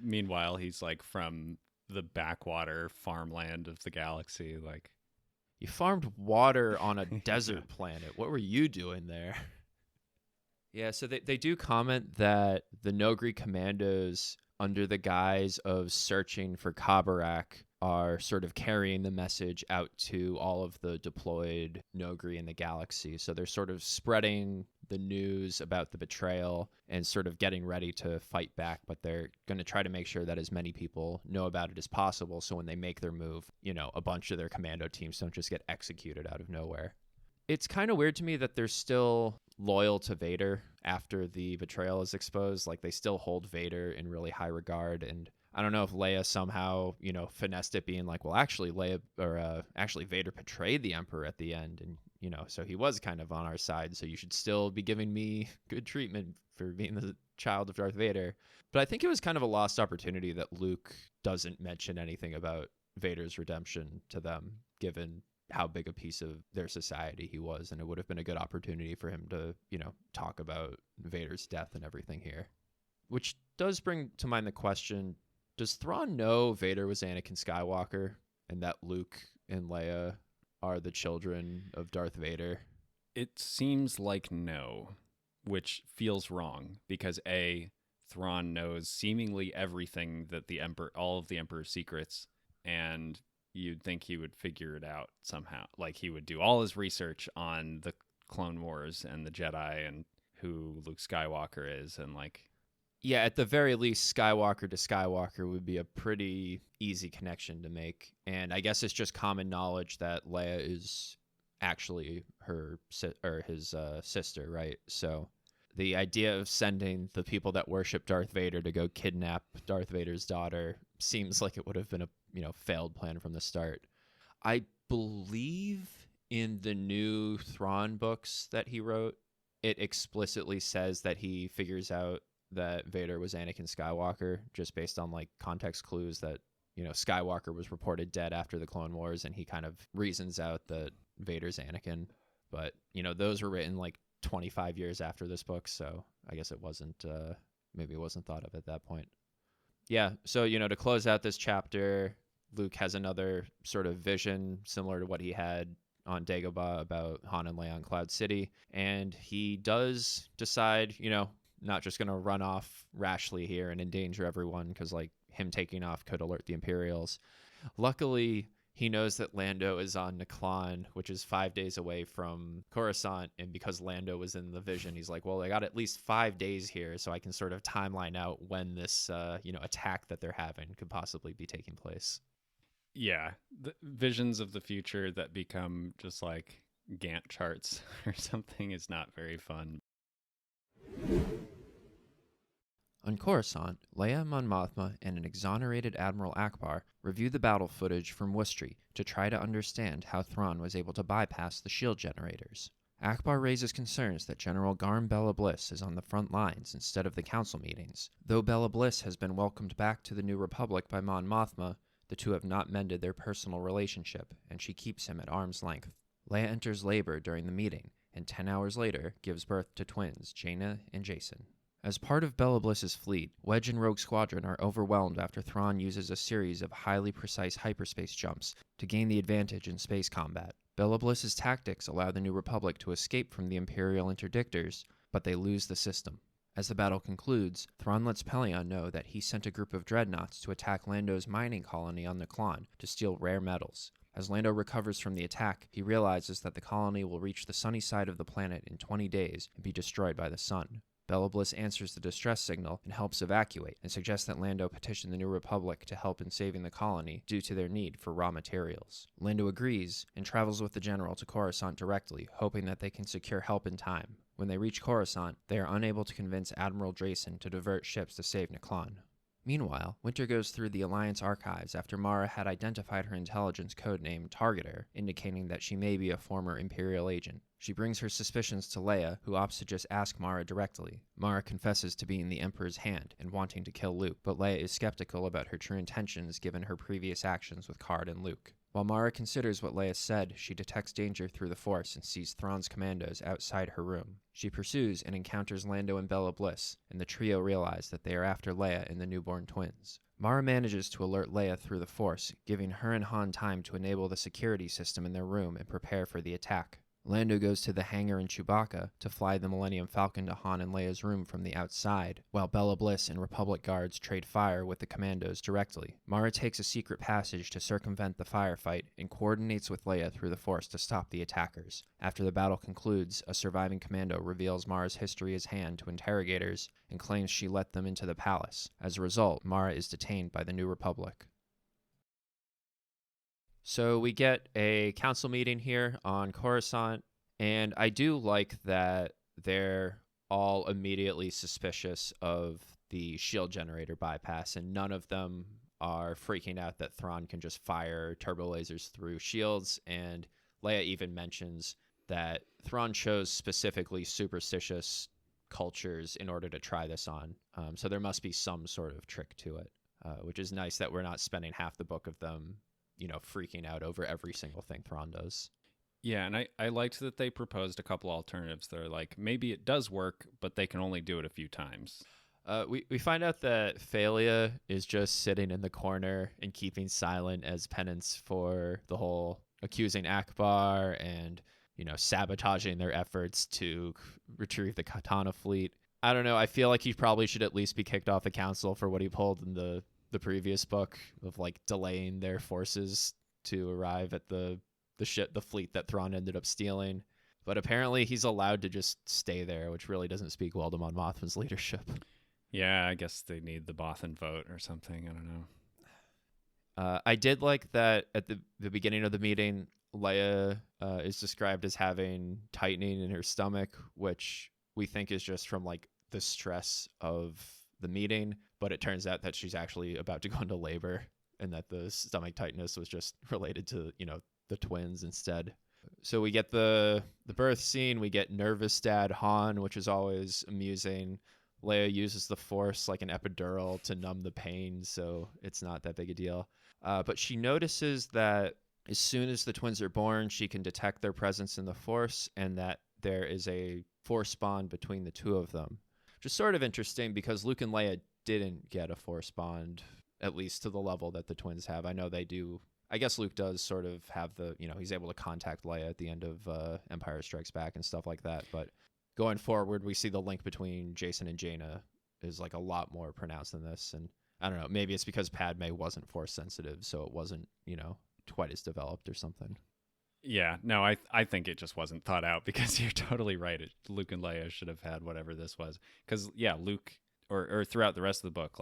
meanwhile he's like from the backwater farmland of the galaxy, like, you farmed water on a desert planet. What were you doing there? Yeah, so they do comment that the Nogri commandos, under the guise of searching for Kabarak, are sort of carrying the message out to all of the deployed Nogri in the galaxy. So they're sort of spreading the news about the betrayal and sort of getting ready to fight back, but they're going to try to make sure that as many people know about it as possible, so when they make their move, a bunch of their commando teams don't just get executed out of nowhere. It's kind of weird to me that they're still loyal to Vader after the betrayal is exposed. Like, they still hold Vader in really high regard. And I don't know if Leia somehow, finessed it, being like, well, actually Vader betrayed the Emperor at the end. And, so he was kind of on our side. So you should still be giving me good treatment for being the child of Darth Vader. But I think it was kind of a lost opportunity that Luke doesn't mention anything about Vader's redemption to them, given how big a piece of their society he was. And it would have been a good opportunity for him to, talk about Vader's death and everything here. Which does bring to mind the question, does Thrawn know Vader was Anakin Skywalker and that Luke and Leia are the children of Darth Vader? It seems like no, which feels wrong, because Thrawn knows seemingly everything that all of the Emperor's secrets, and you'd think he would figure it out somehow. Like, he would do all his research on the Clone Wars and the Jedi and who Luke Skywalker is, and like... Yeah, at the very least, Skywalker to Skywalker would be a pretty easy connection to make. And I guess it's just common knowledge that Leia is actually his sister, right? So the idea of sending the people that worship Darth Vader to go kidnap Darth Vader's daughter seems like it would have been a failed plan from the start. I believe in the new Thrawn books that he wrote, it explicitly says that he figures out that Vader was Anakin Skywalker just based on like context clues that, Skywalker was reported dead after the Clone Wars, and he kind of reasons out that Vader's Anakin. But, those were written like 25 years after this book, so I guess it wasn't, maybe it wasn't thought of at that point. Yeah, so, to close out this chapter, Luke has another sort of vision similar to what he had on Dagobah about Han and Leia on Cloud City, and he does decide, not just going to run off rashly here and endanger everyone, because, like, him taking off could alert the Imperials. Luckily, he knows that Lando is on Naklan, which is 5 days away from Coruscant, and because Lando was in the vision, he's like, well, I got at least 5 days here, so I can sort of timeline out when this, attack that they're having could possibly be taking place. Yeah, the visions of the future that become just like Gantt charts or something is not very fun. On Coruscant, Leia, Mon Mothma, and an exonerated Admiral Akbar review the battle footage from Wustry to try to understand how Thrawn was able to bypass the shield generators. Akbar raises concerns that General Garm Bella Bliss is on the front lines instead of the council meetings. Though Bella Bliss has been welcomed back to the New Republic by Mon Mothma, the two have not mended their personal relationship, and she keeps him at arm's length. Leia enters labor during the meeting, and 10 hours later gives birth to twins, Jaina and Jason. As part of Bella Bliss's fleet, Wedge and Rogue Squadron are overwhelmed after Thrawn uses a series of highly precise hyperspace jumps to gain the advantage in space combat. Bella Bliss's tactics allow the New Republic to escape from the Imperial interdictors, but they lose the system. As the battle concludes, Thrawn lets Pelion know that he sent a group of dreadnoughts to attack Lando's mining colony on Naklan to steal rare metals. As Lando recovers from the attack, he realizes that the colony will reach the sunny side of the planet in 20 days and be destroyed by the sun. Bella Bliss answers the distress signal and helps evacuate, and suggests that Lando petition the New Republic to help in saving the colony due to their need for raw materials. Lando agrees and travels with the general to Coruscant directly, hoping that they can secure help in time. When they reach Coruscant, they are unable to convince Admiral Drayson to divert ships to save Naklon. Meanwhile, Winter goes through the Alliance archives after Mara had identified her intelligence codename Targeter, indicating that she may be a former Imperial agent. She brings her suspicions to Leia, who opts to just ask Mara directly. Mara confesses to being the Emperor's hand and wanting to kill Luke, but Leia is skeptical about her true intentions given her previous actions with Card and Luke. While Mara considers what Leia said, she detects danger through the Force and sees Thrawn's commandos outside her room. She pursues and encounters Lando and Bella Bliss, and the trio realize that they are after Leia and the newborn twins. Mara manages to alert Leia through the Force, giving her and Han time to enable the security system in their room and prepare for the attack. Lando goes to the hangar in Chewbacca to fly the Millennium Falcon to Han and Leia's room from the outside, while Bella Bliss and Republic guards trade fire with the commandos directly. Mara takes a secret passage to circumvent the firefight and coordinates with Leia through the Force to stop the attackers. After the battle concludes, a surviving commando reveals Mara's history as hand to interrogators and claims she let them into the palace. As a result, Mara is detained by the New Republic. So we get a council meeting here on Coruscant, and I do like that they're all immediately suspicious of the shield generator bypass, and none of them are freaking out that Thrawn can just fire turbo lasers through shields, and Leia even mentions that Thrawn chose specifically superstitious cultures in order to try this on, so there must be some sort of trick to it, which is nice that we're not spending half the book of them freaking out over every single thing Thrawn does. Yeah, and I liked that they proposed a couple alternatives. They're like, maybe it does work, but they can only do it a few times. We find out that Thalia is just sitting in the corner and keeping silent as penance for the whole accusing Akbar and, sabotaging their efforts to retrieve the Katana Fleet. I don't know. I feel like he probably should at least be kicked off the council for what he pulled in the previous book of delaying their forces to arrive at the fleet that Thrawn ended up stealing. But apparently he's allowed to just stay there, which really doesn't speak well to Mon Mothma's leadership. Yeah, I guess they need the Bothan vote or something. I don't know. I did like that at the beginning of the meeting, Leia is described as having tightening in her stomach, which we think is just from the stress of the meeting, but it turns out that she's actually about to go into labor and that the stomach tightness was just related to the twins instead. So we get the birth scene, we get nervous dad Han, which is always amusing. Leia uses the Force like an epidural to numb the pain, so it's not that big a deal, but she notices that as soon as the twins are born, she can detect their presence in the Force and that there is a Force bond between the two of them. Which is sort of interesting because Luke and Leia didn't get a Force bond, at least to the level that the twins have. I know they do. I guess Luke does sort of have he's able to contact Leia at the end of Empire Strikes Back and stuff like that. But going forward, we see the link between Jason and Jaina is a lot more pronounced than this. And I don't know, maybe it's because Padme wasn't Force sensitive, so it wasn't, quite as developed or something. Yeah, no, I think it just wasn't thought out because you're totally right. Luke and Leia should have had whatever this was. Because, yeah, Luke, or throughout the rest of the book,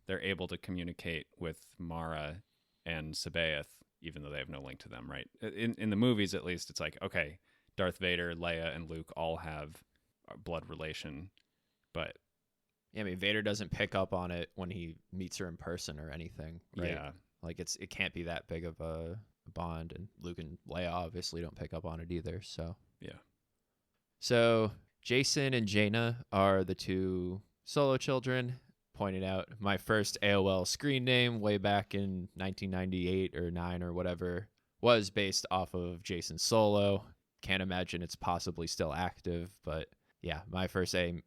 they're able to communicate with Mara and Sabaoth, even though they have no link to them, right? In the movies, at least, it's okay, Darth Vader, Leia, and Luke all have a blood relation, but... Yeah, I mean, Vader doesn't pick up on it when he meets her in person or anything, right? Yeah. It can't be that big of a bond, and Luke and Leia obviously don't pick up on it either, so... Yeah. So, Jason and Jaina are the two solo children, pointing out my first AOL screen name way back in 1998 or 9 or whatever was based off of Jason Solo. Can't imagine it's possibly still active, but yeah, my first AIM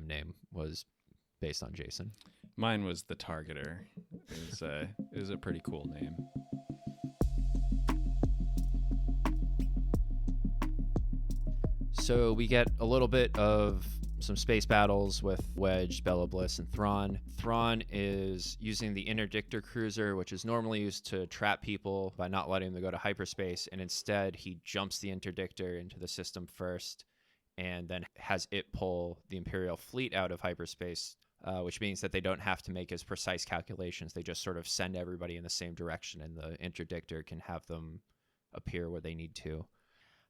name was based on Jason. Mine was the Targeter. It was a pretty cool name. So we get a little bit of some space battles with Wedge, Bella Bliss, and Thrawn. Thrawn is using the interdictor cruiser, which is normally used to trap people by not letting them go to hyperspace, and instead he jumps the interdictor into the system first and then has it pull the Imperial fleet out of hyperspace, which means that they don't have to make as precise calculations. They just sort of send everybody in the same direction, and the interdictor can have them appear where they need to.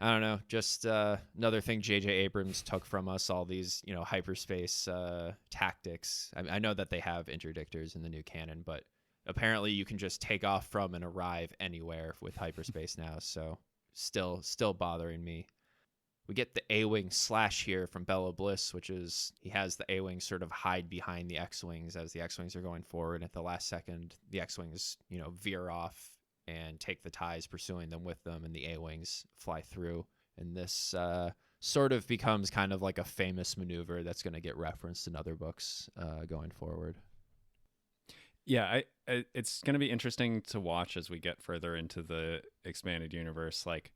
I don't know, just another thing J.J. Abrams took from us, all these, hyperspace tactics. I know that they have interdictors in the new canon, but apparently you can just take off from and arrive anywhere with hyperspace now, so still bothering me. We get the A-Wing slash here from Bella Bliss, which is he has the A-Wings sort of hide behind the X-Wings as the X-Wings are going forward. At the last second, the X-Wings, veer off and take the TIEs pursuing them with them, and the A-Wings fly through. And this sort of becomes kind of like a famous maneuver that's going to get referenced in other books going forward. Yeah, it's going to be interesting to watch as we get further into the expanded universe. Like,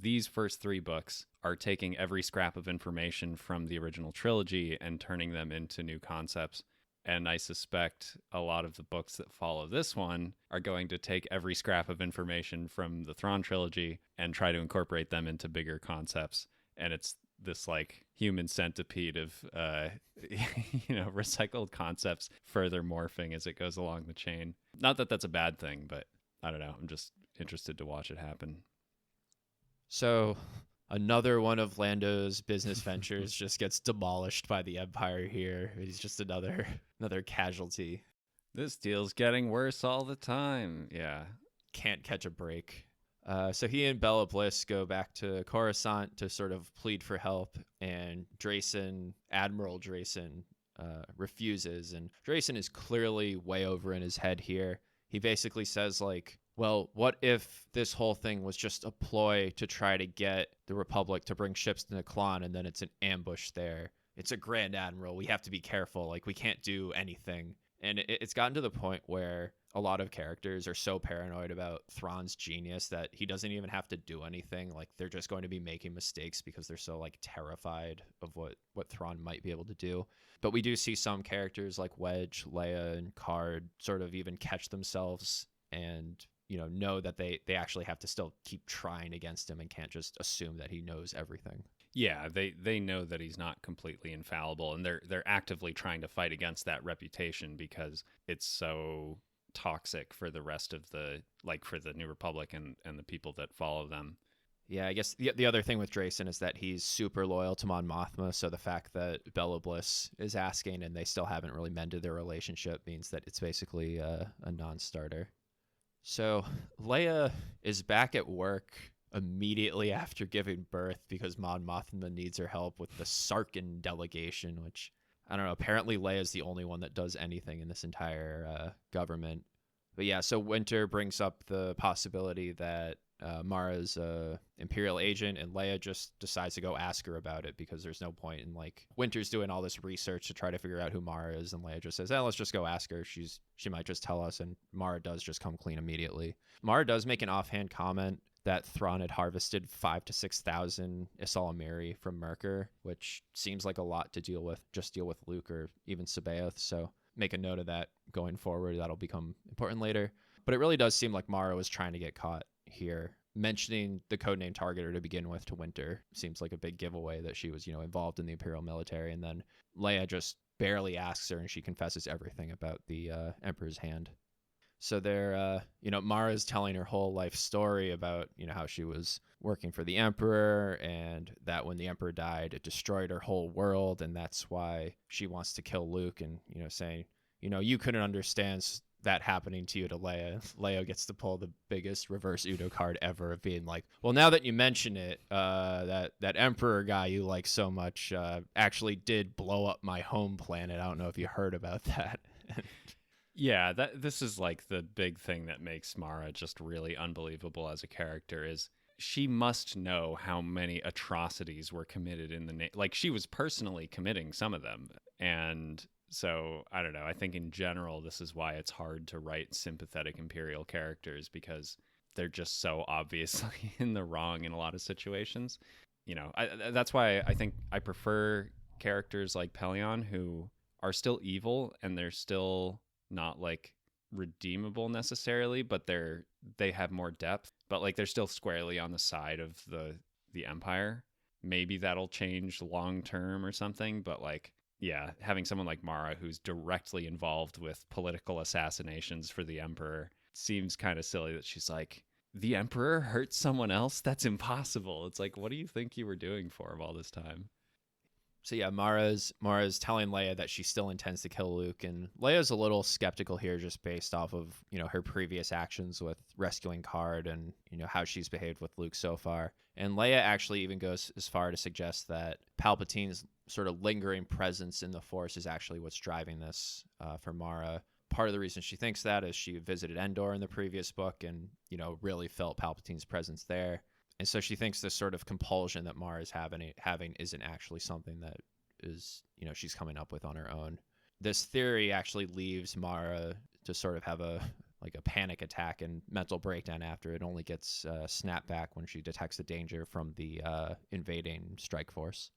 these first 3 books are taking every scrap of information from the original trilogy and turning them into new concepts. And I suspect a lot of the books that follow this one are going to take every scrap of information from the Thrawn trilogy and try to incorporate them into bigger concepts. And it's this like human centipede of, recycled concepts further morphing as it goes along the chain. Not that that's a bad thing, but I don't know. I'm just interested to watch it happen. So another one of Lando's business ventures just gets demolished by the Empire here. He's just another casualty. This deal's getting worse all the time. Yeah. Can't catch a break. So he and Bella Bliss go back to Coruscant to sort of plead for help, and Admiral Drayson, refuses. And Drayson is clearly way over in his head here. He basically says, like, well, what if this whole thing was just a ploy to try to get the Republic to bring ships to Naklon, and then it's an ambush there? It's a Grand Admiral. We have to be careful. Like, we can't do anything. And it's gotten to the point where a lot of characters are so paranoid about Thrawn's genius that he doesn't even have to do anything. Like, they're just going to be making mistakes because they're so, like, terrified of what Thrawn might be able to do. But we do see some characters like Wedge, Leia, and Card sort of even catch themselves and know that they actually have to still keep trying against him and can't just assume that he knows everything. Yeah, they know that he's not completely infallible, and they're actively trying to fight against that reputation because it's so toxic for the rest of for the New Republic and the people that follow them. Yeah, I guess the other thing with Drayson is that he's super loyal to Mon Mothma, so the fact that Bella Bliss is asking and they still haven't really mended their relationship means that it's basically a non-starter. So Leia is back at work immediately after giving birth because Mon Mothma needs her help with the Sarkin delegation, which, I don't know, apparently Leia's the only one that does anything in this entire government. But yeah, so Winter brings up the possibility that Mara's Imperial agent, and Leia just decides to go ask her about it because there's no point in, like, Winter's doing all this research to try to figure out who Mara is, and Leia just says, let's just go ask her. She might just tell us, and Mara does just come clean immediately. Mara does make an offhand comment that Thrawn had harvested 5,000 to 6,000 Isalamiri from Merkur, which seems like a lot to deal with Luke or even Sabaoth, so make a note of that going forward. That'll become important later. But it really does seem like Mara was trying to get caught here. Mentioning the codename Targeter to begin with to Winter seems like a big giveaway that she was, involved in the Imperial military, and then Leia just barely asks her and she confesses everything about the Emperor's hand. So they're, Mara's telling her whole life story about, how she was working for the Emperor and that when the Emperor died, it destroyed her whole world. And that's why she wants to kill Luke and, saying, you couldn't understand that happening to you to Leia. Leia gets to pull the biggest reverse Udo card ever of being like, well, now that you mention it, that Emperor guy you like so much actually did blow up my home planet. I don't know if you heard about that. Yeah, this is like the big thing that makes Mara just really unbelievable as a character is she must know how many atrocities were committed in the name. Like, she was personally committing some of them. And so, I don't know. I think in general, this is why it's hard to write sympathetic Imperial characters because they're just so obviously in the wrong in a lot of situations. That's why I think I prefer characters like Pelion who are still evil and they're still not like redeemable necessarily, but they have more depth, but like they're still squarely on the side of the Empire. maybe that'll change long term or something. But like, yeah, having someone like Mara who's directly involved with political assassinations for the Emperor seems kind of silly that she's like, the Emperor hurt someone else? That's impossible. It's like, what do you think you were doing for him all this time? So yeah, Mara's telling Leia that she still intends to kill Luke, and Leia's a little skeptical here, just based off of her previous actions with rescuing Card and how she's behaved with Luke so far. And Leia actually even goes as far to suggest that Palpatine's sort of lingering presence in the Force is actually what's driving this for Mara. Part of the reason she thinks that is she visited Endor in the previous book and really felt Palpatine's presence there. And so she thinks this sort of compulsion that Mara is having isn't actually something that is, she's coming up with on her own. This theory actually leaves Mara to sort of have a panic attack and mental breakdown after it only gets snapped back when she detects a danger from the invading strike force.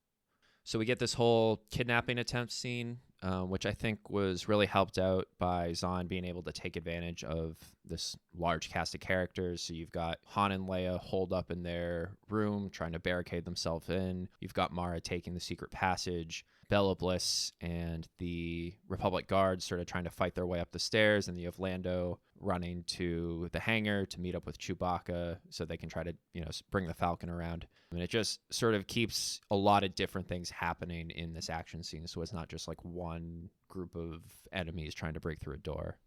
So we get this whole kidnapping attempt scene, which I think was really helped out by Zahn being able to take advantage of this large cast of characters. So you've got Han and Leia holed up in their room trying to barricade themselves in. You've got Mara taking the secret passage. Bella Bliss and the Republic guards sort of trying to fight their way up the stairs, and you have Lando running to the hangar to meet up with Chewbacca so they can try to bring the Falcon around. And it just sort of keeps a lot of different things happening in this action scene, so it's not just like one group of enemies trying to break through a door.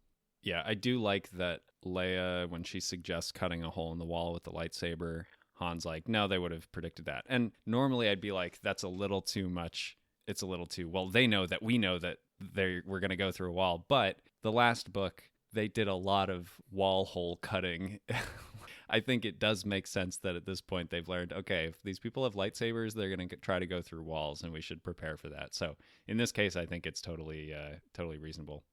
Yeah, I do like that Leia, when she suggests cutting a hole in the wall with the lightsaber, Han's like, no, they would have predicted that. And normally I'd be like, that's a little too much. It's a little too, well, they know that we know that we're going to go through a wall. But the last book, they did a lot of wall hole cutting. I think it does make sense that at this point they've learned, okay, if these people have lightsabers, they're going to try to go through walls, and we should prepare for that. So in this case, I think it's totally reasonable.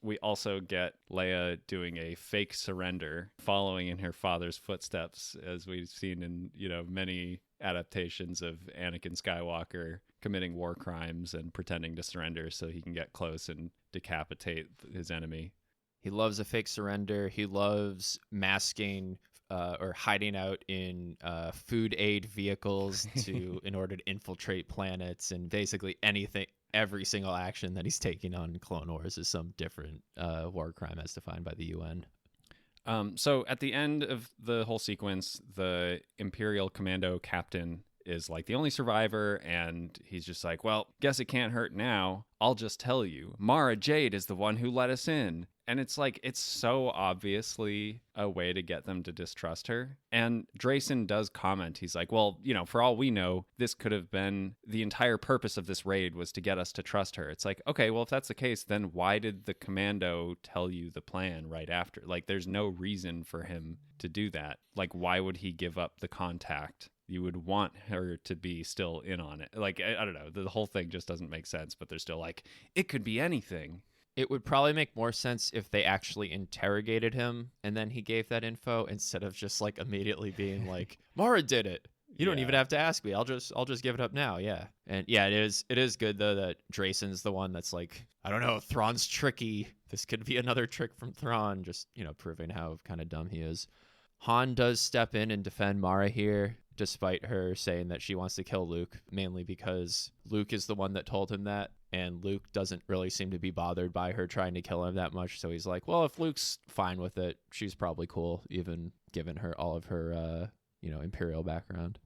We also get Leia doing a fake surrender, following in her father's footsteps, as we've seen in many adaptations of Anakin Skywalker committing war crimes and pretending to surrender so he can get close and decapitate his enemy. He loves a fake surrender. He loves masking or hiding out in food aid vehicles in order to infiltrate planets, and basically anything. Every single action that he's taking on Clone Wars is some different war crime as defined by the UN. So at the end of the whole sequence, the Imperial Commando captain is like the only survivor, and he's just like, well, guess it can't hurt now. I'll just tell you, Mara Jade is the one who let us in. And it's like, it's so obviously a way to get them to distrust her. And Drayson does comment. He's like, well, for all we know, this could have been the entire purpose of this raid was to get us to trust her. It's like, okay, well, if that's the case, then why did the commando tell you the plan right after? Like, there's no reason for him to do that. Like, why would he give up the contact? You would want her to be still in on it. Like, I don't know. The whole thing just doesn't make sense, but they're still like, it could be anything. It would probably make more sense if they actually interrogated him and then he gave that info instead of just like immediately being like, Mara did it. You don't even have to ask me. I'll just give it up now. Yeah. And yeah, it is good though that Drayson's the one that's like, I don't know, Thrawn's tricky. This could be another trick from Thrawn, just, proving how kind of dumb he is. Han does step in and defend Mara here, despite her saying that she wants to kill Luke, mainly because Luke is the one that told him that. And Luke doesn't really seem to be bothered by her trying to kill him that much. So he's like, well, if Luke's fine with it, she's probably cool, even given her all of her, Imperial background.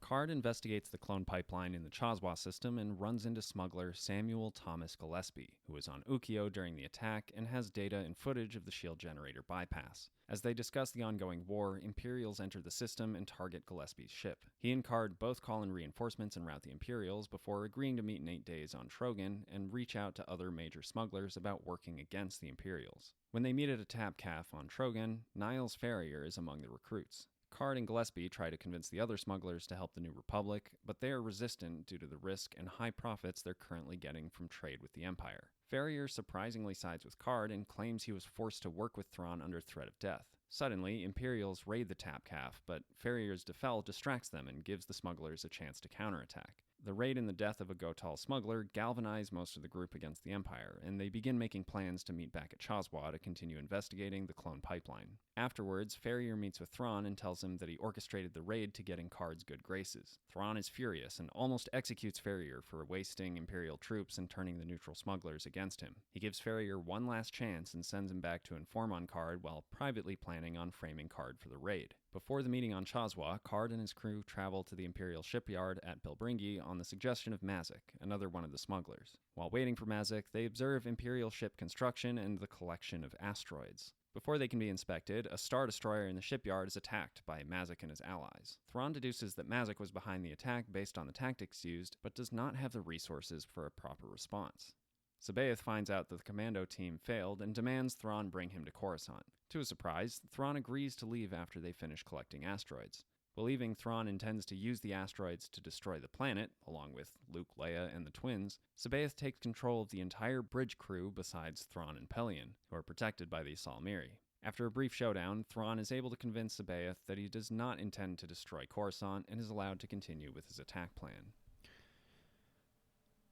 Card investigates the clone pipeline in the Chazwa system and runs into smuggler Samuel Thomas Gillespie, who was on Ukio during the attack and has data and footage of the shield generator bypass. As they discuss the ongoing war, Imperials enter the system and target Gillespie's ship. He and Card both call in reinforcements and rout the Imperials before agreeing to meet in 8 days on Trogan and reach out to other major smugglers about working against the Imperials. When they meet at a tap caf on Trogan, Niles Farrier is among the recruits. Card and Gillespie try to convince the other smugglers to help the New Republic, but they are resistant due to the risk and high profits they're currently getting from trade with the Empire. Farrier surprisingly sides with Card and claims he was forced to work with Thrawn under threat of death. Suddenly, Imperials raid the tap caf, but Farrier's Defel distracts them and gives the smugglers a chance to counterattack. The raid and the death of a Gotal smuggler galvanize most of the group against the Empire, and they begin making plans to meet back at Chazwa to continue investigating the clone pipeline. Afterwards, Farrier meets with Thrawn and tells him that he orchestrated the raid to get in Card's good graces. Thrawn is furious and almost executes Farrier for wasting Imperial troops and turning the neutral smugglers against him. He gives Farrier one last chance and sends him back to inform on Card while privately planning on framing Card for the raid. Before the meeting on Chazwa, Card and his crew travel to the Imperial shipyard at Bilbringi on the suggestion of Mazik, another one of the smugglers. While waiting for Mazik, they observe Imperial ship construction and the collection of asteroids. Before they can be inspected, a Star Destroyer in the shipyard is attacked by Mazik and his allies. Thrawn deduces that Mazik was behind the attack based on the tactics used, but does not have the resources for a proper response. Sabaoth finds out that the commando team failed and demands Thrawn bring him to Coruscant. To his surprise, Thrawn agrees to leave after they finish collecting asteroids. Believing Thrawn intends to use the asteroids to destroy the planet, along with Luke, Leia, and the twins, Sabaoth takes control of the entire bridge crew besides Thrawn and Pelion, who are protected by the Ysalmiri. After a brief showdown, Thrawn is able to convince Sabaoth that he does not intend to destroy Coruscant and is allowed to continue with his attack plan.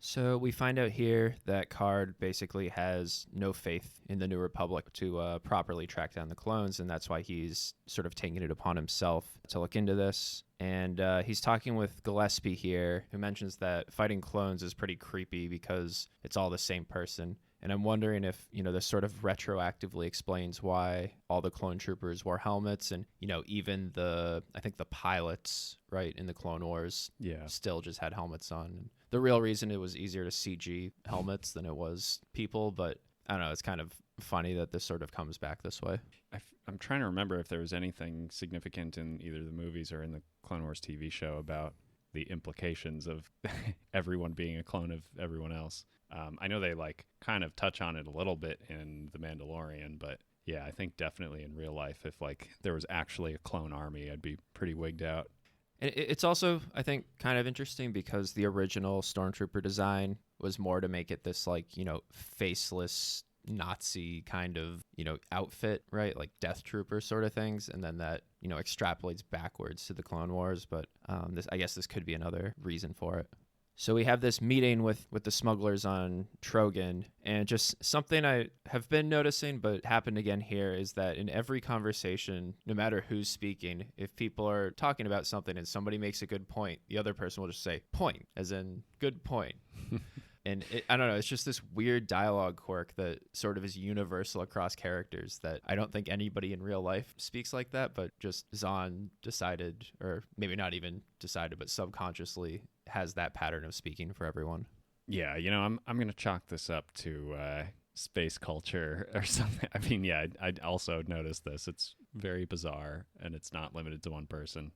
So we find out here that Card basically has no faith in the New Republic to properly track down the clones, and that's why he's sort of taking it upon himself to look into this. And he's talking with Gillespie here, who mentions that fighting clones is pretty creepy because it's all the same person. And I'm wondering if, this sort of retroactively explains why all the clone troopers wore helmets and, even I think the pilots, right, in the Clone Wars still just had helmets on. And the real reason it was easier to CG helmets than it was people, but I don't know, it's kind of funny that this sort of comes back this way. I'm trying to remember if there was anything significant in either the movies or in the Clone Wars TV show about the implications of everyone being a clone of everyone else. I know they kind of touch on it a little bit in The Mandalorian, but yeah, I think definitely in real life, if there was actually a clone army, I'd be pretty wigged out. It's also, I think, kind of interesting because the original Stormtrooper design was more to make it this faceless Nazi kind of, outfit, right? Like Death Trooper sort of things. And then that, extrapolates backwards to the Clone Wars. But I guess this could be another reason for it. So we have this meeting with the smugglers on Trogan, and just something I have been noticing but happened again here is that in every conversation, no matter who's speaking, if people are talking about something and somebody makes a good point, the other person will just say point, as in good point. And I don't know, it's just this weird dialogue quirk that sort of is universal across characters that I don't think anybody in real life speaks like that, but just Zahn decided, or maybe not even decided, but subconsciously has that pattern of speaking for everyone. Yeah, I'm going to chalk this up to space culture or something. I mean, yeah, I also noticed this. It's very bizarre, and it's not limited to one person.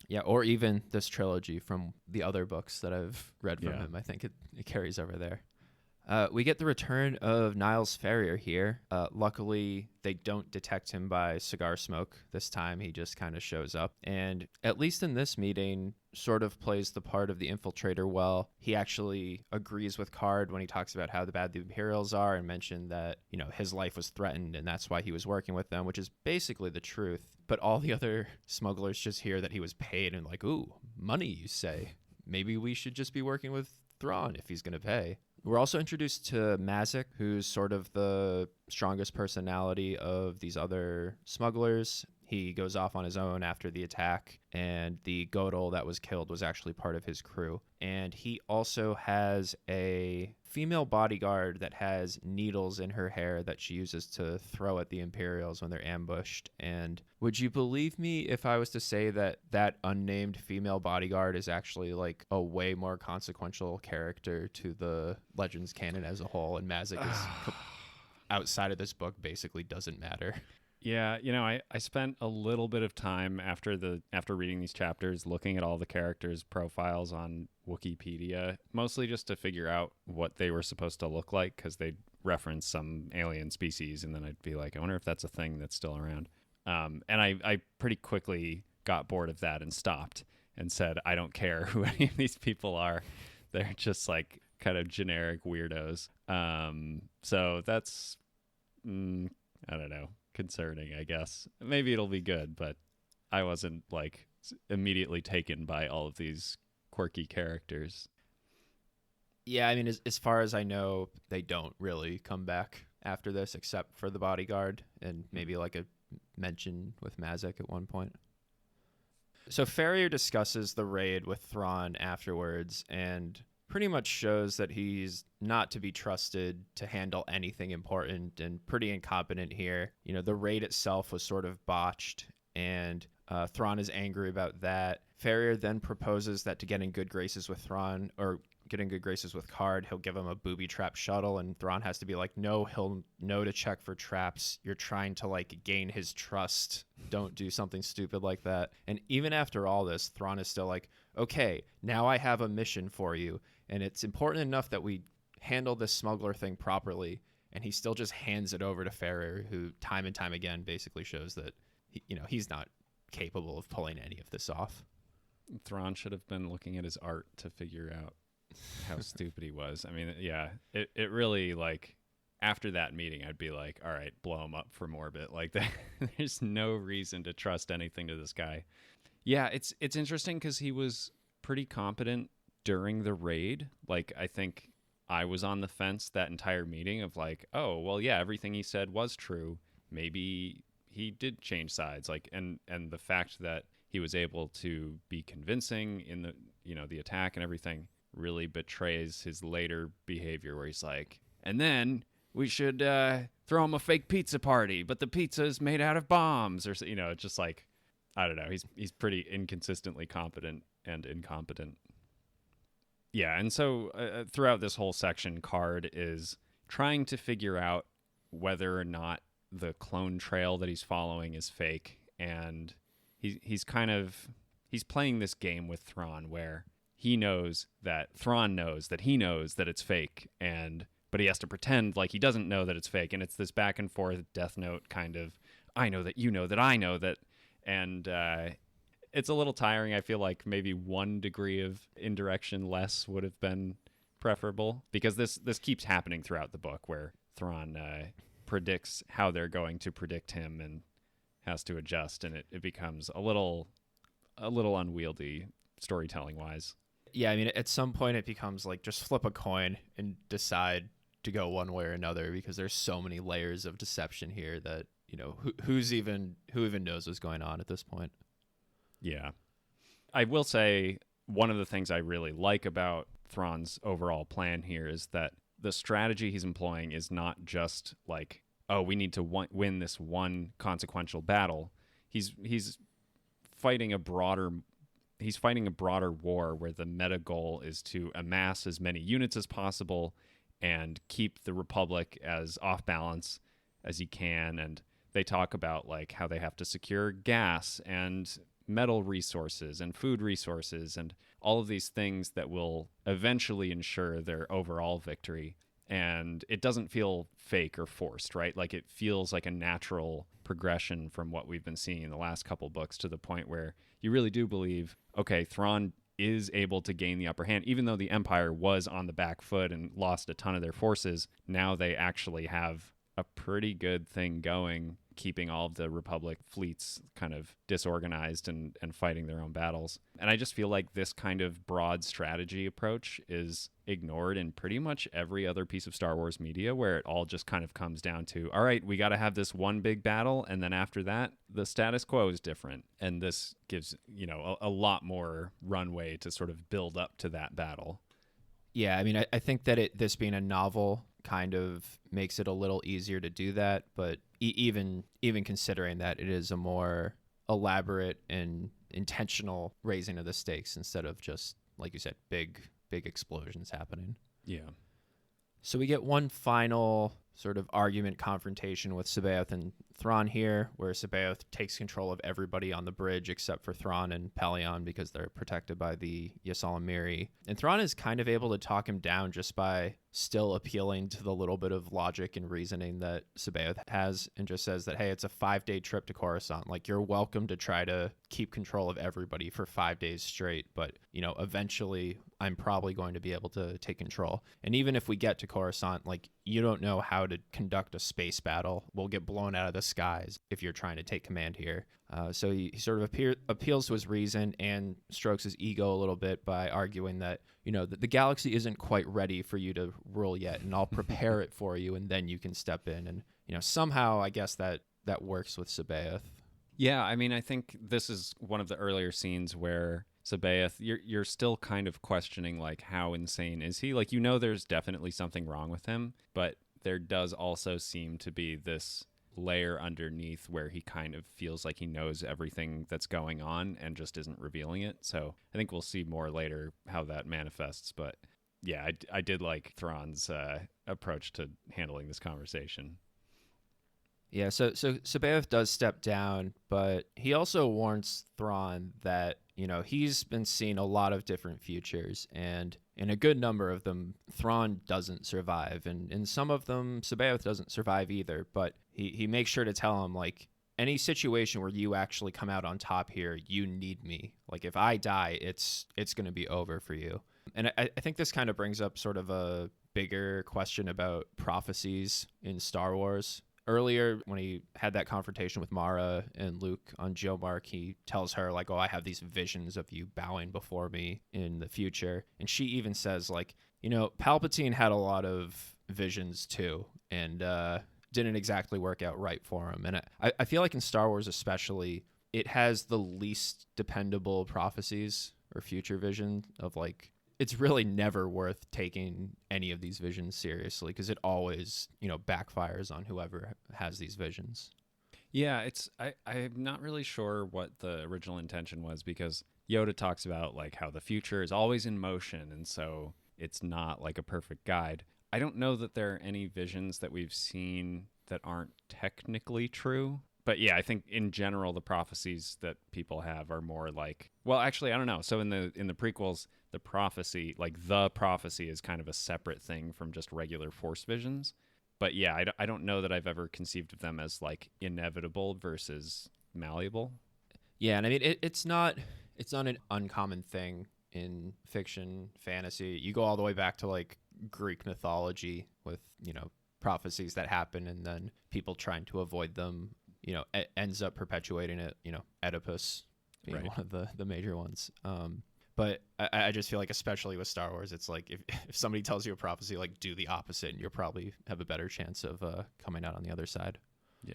Yeah, or even this trilogy from the other books that I've read from him. I think it carries over there. We get the return of Niles Ferrier here. Luckily, they don't detect him by cigar smoke this time. He just kind of shows up. And at least in this meeting, sort of plays the part of the infiltrator well. He actually agrees with Card when he talks about how bad the Imperials are and mentioned that, his life was threatened and that's why he was working with them, which is basically the truth. But all the other smugglers just hear that he was paid and ooh, money, you say. Maybe we should just be working with Thrawn if he's going to pay. We're also introduced to Mazik, who's sort of the strongest personality of these other smugglers. He goes off on his own after the attack, and the Godel that was killed was actually part of his crew. And he also has a female bodyguard that has needles in her hair that she uses to throw at the Imperials when they're ambushed. And would you believe me if I was to say that that unnamed female bodyguard is actually a way more consequential character to the Legends canon as a whole, and Mazik is outside of this book basically doesn't matter. Yeah, I spent a little bit of time after reading these chapters looking at all the characters' profiles on Wikipedia, mostly just to figure out what they were supposed to look like, because they'd reference some alien species, and then I'd be like, I wonder if that's a thing that's still around. And I pretty quickly got bored of that and stopped and said, I don't care who any of these people are. They're just kind of generic weirdos. So that's, I don't know, concerning, I guess. Maybe it'll be good, but I wasn't immediately taken by all of these quirky characters. Yeah, I mean, as far as I know, they don't really come back after this, except for the bodyguard and maybe like a mention with Mazak at one point. So Farrier discusses the raid with Thrawn afterwards and pretty much shows that he's not to be trusted to handle anything important and pretty incompetent here. You know, the raid itself was sort of botched, and Thrawn is angry about that. Farrier then proposes that to get in good graces with Thrawn, or get in good graces with Card, he'll give him a booby trap shuttle, and Thrawn has to be like, no, he'll know to check for traps. You're trying to like gain his trust. Don't do something stupid like that. And even after all this, Thrawn is still like, okay, now I have a mission for you, and it's important enough that we handle this smuggler thing properly. And he still just hands it over to Farrier, who time and time again basically shows that he's not capable of pulling any of this off. Thrawn should have been looking at his art to figure out how stupid he was. I mean, yeah, it really, like, after that meeting, I'd be like, all right, blow him up from orbit. Like, there's no reason to trust anything to this guy. Yeah, it's interesting because he was pretty competent during the raid. Like, I think I was on the fence that entire meeting of like, oh, well, yeah, everything he said was true. Maybe he did change sides. Like, and the fact that he was able to be convincing in the, the attack and everything really betrays his later behavior where he's like, and then we should throw him a fake pizza party, but the pizza is made out of bombs, or it's just like, I don't know. He's pretty inconsistently competent and incompetent. Yeah, and so throughout this whole section, Card is trying to figure out whether or not the clone trail that he's following is fake, and he's playing this game with Thrawn where he knows that Thrawn knows that he knows that it's fake, but he has to pretend like he doesn't know that it's fake, and it's this back and forth Death Note kind of, I know that you know that I know that, and it's a little tiring. I feel like maybe 1 degree of indirection less would have been preferable, because this keeps happening throughout the book where Thrawn predicts how they're going to predict him and has to adjust, and it becomes a little unwieldy storytelling wise. Yeah, I mean, at some point it becomes like just flip a coin and decide to go one way or another, because there's so many layers of deception here that who even knows what's going on at this point. Yeah. I will say one of the things I really like about Thrawn's overall plan here is that the strategy he's employing is not just like, oh, we need to win this one consequential battle. He's fighting a broader war where the meta goal is to amass as many units as possible and keep the Republic as off balance as he can. And they talk about like how they have to secure gas and metal resources and food resources and all of these things that will eventually ensure their overall victory. And it doesn't feel fake or forced, right? Like, it feels like a natural progression from what we've been seeing in the last couple books, to the point where you really do believe, okay, Thrawn is able to gain the upper hand, even though the Empire was on the back foot and lost a ton of their forces. Now they actually have a pretty good thing going, keeping all of the Republic fleets kind of disorganized and fighting their own battles. And I just feel like this kind of broad strategy approach is ignored in pretty much every other piece of Star Wars media, where it all just kind of comes down to, all right, we got to have this one big battle, and then after that, the status quo is different. And this gives, a lot more runway to sort of build up to that battle. Yeah, I mean, I think that this being a novel kind of makes it a little easier to do that, but even considering that, it is a more elaborate and intentional raising of the stakes instead of just, like you said, big explosions happening. Yeah. So we get one final sort of argument confrontation with C'baoth and Thrawn here, where C'baoth takes control of everybody on the bridge except for Thrawn and Pelion, because they're protected by the Ysalamiri. And Thrawn is kind of able to talk him down just by still appealing to the little bit of logic and reasoning that C'baoth has, and just says that, hey, it's a 5-day trip to Coruscant. Like, you're welcome to try to keep control of everybody for 5 days straight, but, eventually I'm probably going to be able to take control. And even if we get to Coruscant, like, you don't know how to conduct a space battle. We'll get blown out of the skies if you're trying to take command here. So he sort of appeals to his reason and strokes his ego a little bit by arguing that, the galaxy isn't quite ready for you to rule yet, and I'll prepare it for you, and then you can step in. And, somehow I guess that works with Sabaoth. Yeah, I mean, I think this is one of the earlier scenes where Sabaoth, you're still kind of questioning, like, how insane is he? Like, there's definitely something wrong with him, but there does also seem to be this layer underneath where he kind of feels like he knows everything that's going on and just isn't revealing it. So I think we'll see more later how that manifests. But yeah, I did like Thrawn's approach to handling this conversation. Yeah, so Sabaoth does step down, but he also warns Thrawn that, he's been seeing a lot of different futures, and in a good number of them, Thrawn doesn't survive, and in some of them, Sabaoth doesn't survive either, but he makes sure to tell him, like, any situation where you actually come out on top here, you need me. Like, if I die, it's going to be over for you. And I think this kind of brings up sort of a bigger question about prophecies in Star Wars. Earlier, when he had that confrontation with Mara and Luke on Geomark, he tells her, like, oh, I have these visions of you bowing before me in the future. And she even says, like, Palpatine had a lot of visions too, and didn't exactly work out right for him. And I feel like in Star Wars especially, it has the least dependable prophecies or future vision of, like, it's really never worth taking any of these visions seriously because it always, backfires on whoever has these visions. Yeah, I'm not really sure what the original intention was, because Yoda talks about, like, how the future is always in motion, and so it's not like a perfect guide. I don't know that there are any visions that we've seen that aren't technically true. But yeah, I think in general the prophecies that people have are more like, well, actually, I don't know. So in the prequels, the prophecy is kind of a separate thing from just regular Force visions. But yeah, I don't know that I've ever conceived of them as, like, inevitable versus malleable. Yeah, and I mean it's not an uncommon thing in fiction, fantasy. You go all the way back to, like, Greek mythology with, prophecies that happen and then people trying to avoid them, ends up perpetuating it, Oedipus being Right. one of the major ones. But I just feel like, especially with Star Wars, it's like if somebody tells you a prophecy, like, do the opposite, and you'll probably have a better chance of coming out on the other side. Yeah.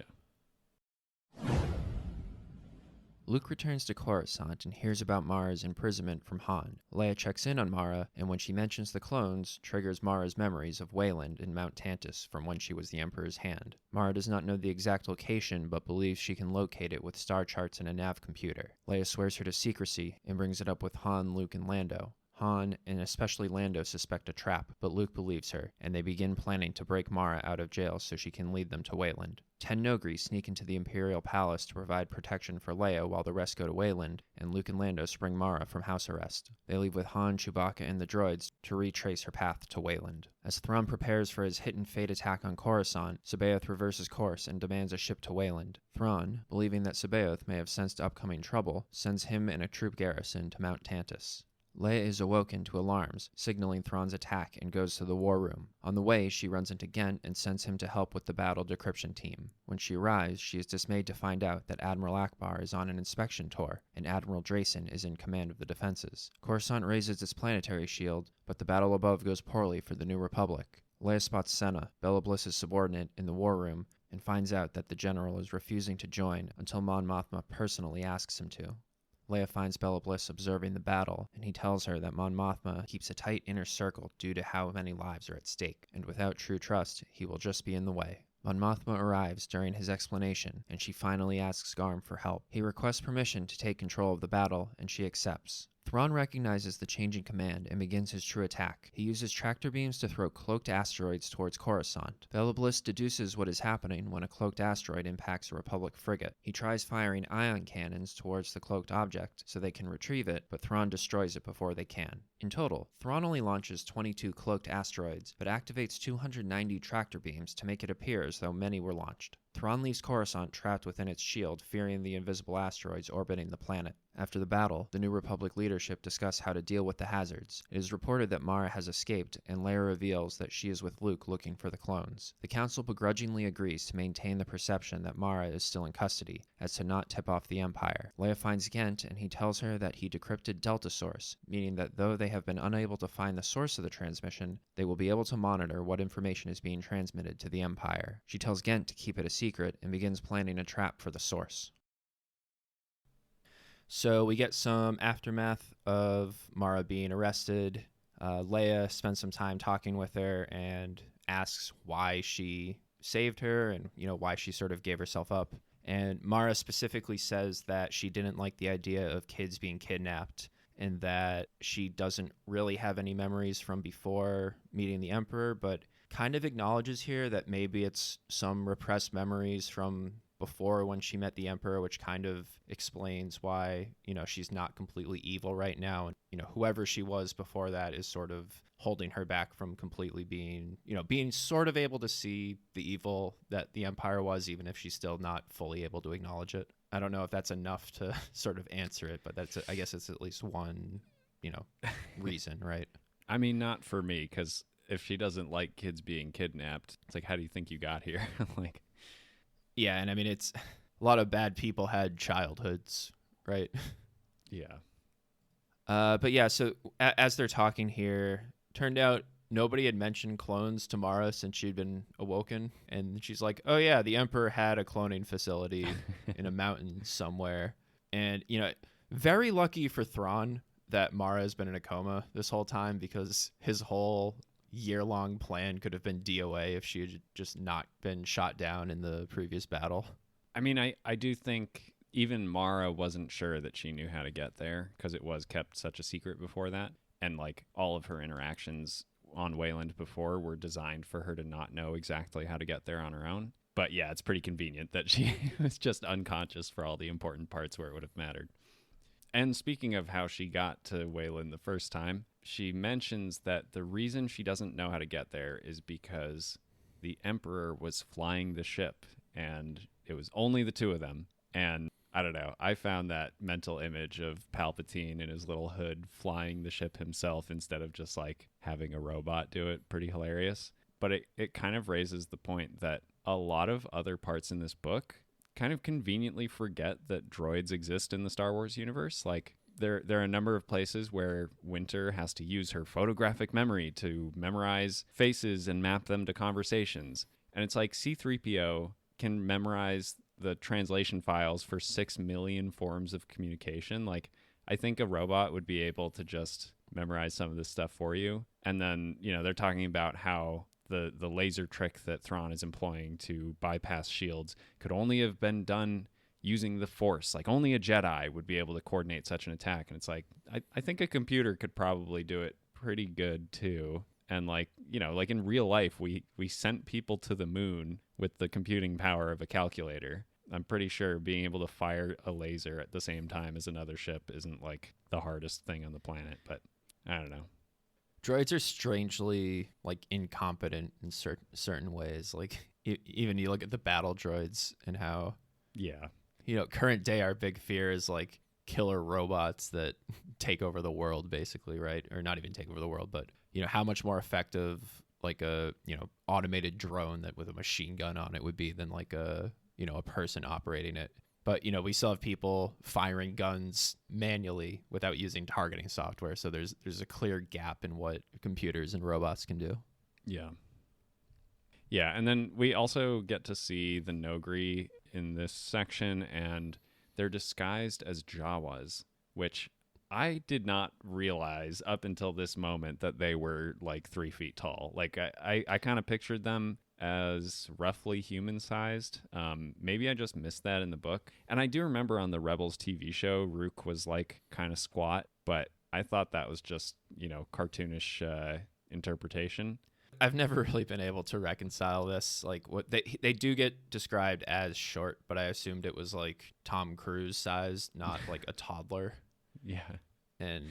Luke returns to Coruscant and hears about Mara's imprisonment from Han. Leia checks in on Mara, and when she mentions the clones, triggers Mara's memories of Wayland and Mount Tantus from when she was the Emperor's hand. Mara does not know the exact location, but believes she can locate it with star charts and a nav computer. Leia swears her to secrecy and brings it up with Han, Luke, and Lando. Han, and especially Lando, suspect a trap, but Luke believes her, and they begin planning to break Mara out of jail so she can lead them to Wayland. 10 Nogri sneak into the Imperial Palace to provide protection for Leia while the rest go to Wayland, and Luke and Lando spring Mara from house arrest. They leave with Han, Chewbacca, and the droids to retrace her path to Wayland. As Thrawn prepares for his hit-and-fade attack on Coruscant, Sabaoth reverses course and demands a ship to Wayland. Thrawn, believing that Sabaoth may have sensed upcoming trouble, sends him and a troop garrison to Mount Tantus. Leia is awoken to alarms, signaling Thrawn's attack, and goes to the war room. On the way, she runs into Ghent and sends him to help with the battle decryption team. When she arrives, she is dismayed to find out that Admiral Akbar is on an inspection tour, and Admiral Drayson is in command of the defenses. Coruscant raises its planetary shield, but the battle above goes poorly for the New Republic. Leia spots Senna, Bella Bliss's subordinate, in the war room, and finds out that the general is refusing to join until Mon Mothma personally asks him to. Leia finds Bella Bliss observing the battle, and he tells her that Mon Mothma keeps a tight inner circle due to how many lives are at stake, and without true trust, he will just be in the way. Mon Mothma arrives during his explanation, and she finally asks Garm for help. He requests permission to take control of the battle, and she accepts. Thrawn recognizes the change in command and begins his true attack. He uses tractor beams to throw cloaked asteroids towards Coruscant. Bella Bliss deduces what is happening when a cloaked asteroid impacts a Republic frigate. He tries firing ion cannons towards the cloaked object so they can retrieve it, but Thrawn destroys it before they can. In total, Thrawn only launches 22 cloaked asteroids, but activates 290 tractor beams to make it appear as though many were launched. Thrawn leaves Coruscant trapped within its shield, fearing the invisible asteroids orbiting the planet. After the battle, the New Republic leadership discuss how to deal with the hazards. It is reported that Mara has escaped, and Leia reveals that she is with Luke looking for the clones. The Council begrudgingly agrees to maintain the perception that Mara is still in custody, as to not tip off the Empire. Leia finds Ghent, and he tells her that he decrypted Delta Source, meaning that though they have been unable to find the source of the transmission, they will be able to monitor what information is being transmitted to the Empire. She tells Ghent to keep it a secret and begins planning a trap for the source. So we get some aftermath of Mara being arrested. Leia spends some time talking with her and asks why she saved her and, why she sort of gave herself up. And Mara specifically says that she didn't like the idea of kids being kidnapped and that she doesn't really have any memories from before meeting the Emperor, but kind of acknowledges here that maybe it's some repressed memories from before when she met the Emperor, which kind of explains why, she's not completely evil right now. And, whoever she was before that is sort of holding her back from completely being sort of able to see the evil that the Empire was, even if she's still not fully able to acknowledge it. I don't know if that's enough to sort of answer it, but I guess it's at least one, reason, right? I mean, not for me, because if she doesn't like kids being kidnapped, it's like, how do you think you got here? Like, yeah, and I mean, it's a lot of bad people had childhoods, right? yeah. But yeah, so as they're talking here, turned out nobody had mentioned clones to Mara since she'd been awoken. And she's like, oh yeah, the Emperor had a cloning facility in a mountain somewhere. And, very lucky for Thrawn that Mara has been in a coma this whole time, because his whole year-long plan could have been DOA if she had just not been shot down in the previous battle. I mean, I do think even Mara wasn't sure that she knew how to get there, because it was kept such a secret before that. And like all of her interactions on Wayland before were designed for her to not know exactly how to get there on her own. But yeah, it's pretty convenient that she was just unconscious for all the important parts where it would have mattered. And speaking of how she got to Wayland the first time, she mentions that the reason she doesn't know how to get there is because the Emperor was flying the ship and it was only the two of them. And I don't know, I found that mental image of Palpatine in his little hood flying the ship himself instead of just like having a robot do it pretty hilarious. But it kind of raises the point that a lot of other parts in this book kind of conveniently forget that droids exist in the Star Wars universe. Like there are a number of places where Winter has to use her photographic memory to memorize faces and map them to conversations. And it's like C-3PO can memorize the translation files for 6 million forms of communication. Like, I think a robot would be able to just memorize some of this stuff for you. And then, they're talking about how the laser trick that Thrawn is employing to bypass shields could only have been done using the Force. Like, only a Jedi would be able to coordinate such an attack. And it's like, I think a computer could probably do it pretty good too. And like in real life, we sent people to the moon with the computing power of a calculator. I'm pretty sure being able to fire a laser at the same time as another ship isn't like the hardest thing on the planet, but I don't know. Droids are strangely like incompetent in certain ways. Like even you look at the battle droids and how, yeah, current day our big fear is like killer robots that take over the world, basically, right? Or not even take over the world, but how much more effective like a automated drone that with a machine gun on it would be than like a person operating it. But we still have people firing guns manually without using targeting software. So there's a clear gap in what computers and robots can do. Yeah, and then we also get to see the Nogri in this section, and they're disguised as Jawas, which I did not realize up until this moment that they were like 3 feet tall. Like I kind of pictured them as roughly human-sized. Maybe I just missed that in the book. And I do remember on the Rebels TV show, Rook was like kind of squat, but I thought that was just, cartoonish interpretation. I've never really been able to reconcile this. Like what they do get described as short, but I assumed it was like Tom Cruise sized, not like a toddler. Yeah. And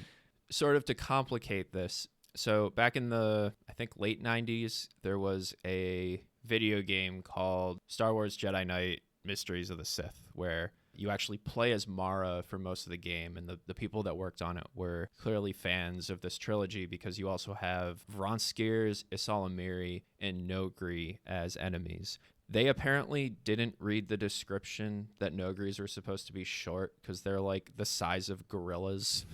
sort of to complicate this, So back in the, I think, late 90s, there was a video game called Star Wars Jedi Knight Mysteries of the Sith, where you actually play as Mara for most of the game, and the people that worked on it were clearly fans of this trilogy because you also have Vronskirs, Isalamiri, and Nogri as enemies. They apparently didn't read the description that Nogris were supposed to be short because they're like the size of gorillas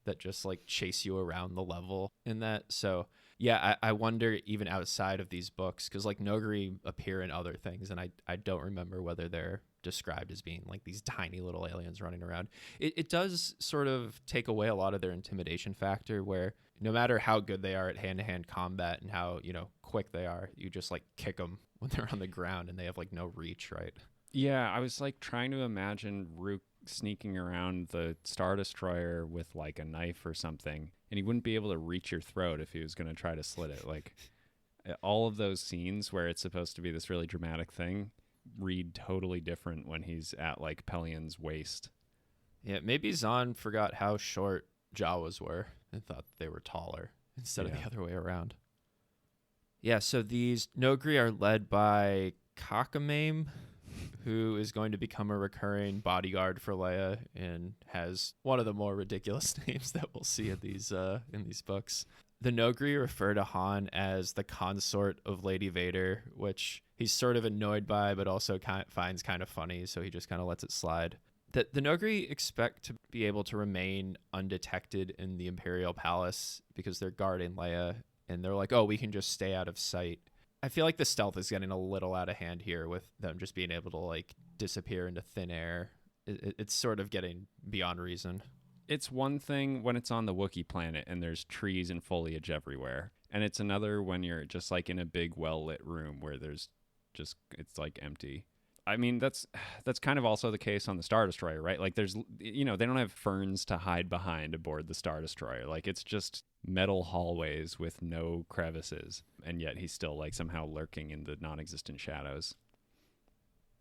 that just like chase you around the level in that. So yeah, I wonder even outside of these books, because like Nogri appear in other things, and I don't remember whether they're described as being like these tiny little aliens running around. It does sort of take away a lot of their intimidation factor, where no matter how good they are at hand-to-hand combat and how, you know, quick they are, you just like kick them when they're on the ground and they have like no reach, right? Yeah, I was like trying to imagine Rook sneaking around the Star Destroyer with like a knife or something, and he wouldn't be able to reach your throat if he was going to try to slit it. Like all of those scenes where it's supposed to be this really dramatic thing read totally different when he's at like Pellion's waist. Yeah, maybe Zahn forgot how short Jawas were and thought they were taller instead of the other way around. Yeah, so these Nogri are led by Kakamame, who is going to become a recurring bodyguard for Leia and has one of the more ridiculous names that we'll see in these books. The Nogri refer to Han as the consort of Lady Vader, which he's sort of annoyed by, but also finds kind of funny, so he just kind of lets it slide. The Nogri expect to be able to remain undetected in the Imperial Palace because they're guarding Leia, and they're like, oh, we can just stay out of sight. I feel like the stealth is getting a little out of hand here with them just being able to like disappear into thin air. It's sort of getting beyond reason. It's one thing when it's on the Wookiee planet and there's trees and foliage everywhere. And it's another when you're just like in a big well-lit room where there's just, it's like empty. I mean, that's kind of also the case on the Star Destroyer, right? Like there's, you know, they don't have ferns to hide behind aboard the Star Destroyer. Like it's just metal hallways with no crevices. And yet he's still like somehow lurking in the non-existent shadows.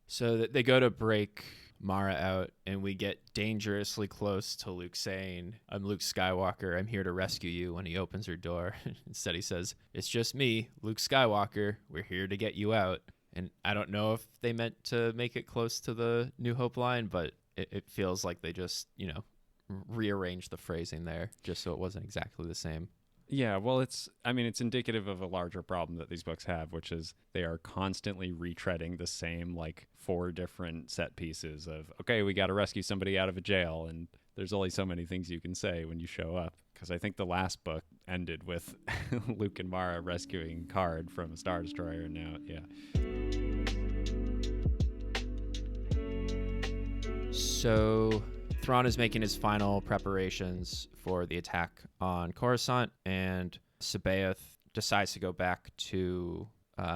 So they go to break Mara out, and we get dangerously close to Luke saying, I'm Luke Skywalker, I'm here to rescue you, when he opens her door. Instead he says, it's just me, Luke Skywalker, we're here to get you out. And I don't know if they meant to make it close to the New Hope line, but it feels like they just, you know, rearranged the phrasing there just so it wasn't exactly the same. Yeah, well, it's indicative of a larger problem that these books have, which is they are constantly retreading the same, like, 4 different set pieces of, okay, we got to rescue somebody out of a jail, and there's only so many things you can say when you show up. Because I think the last book ended with Luke and Mara rescuing Card from a Star Destroyer, and now, yeah. So Thrawn is making his final preparations for the attack on Coruscant, and Sabaoth decides to go back to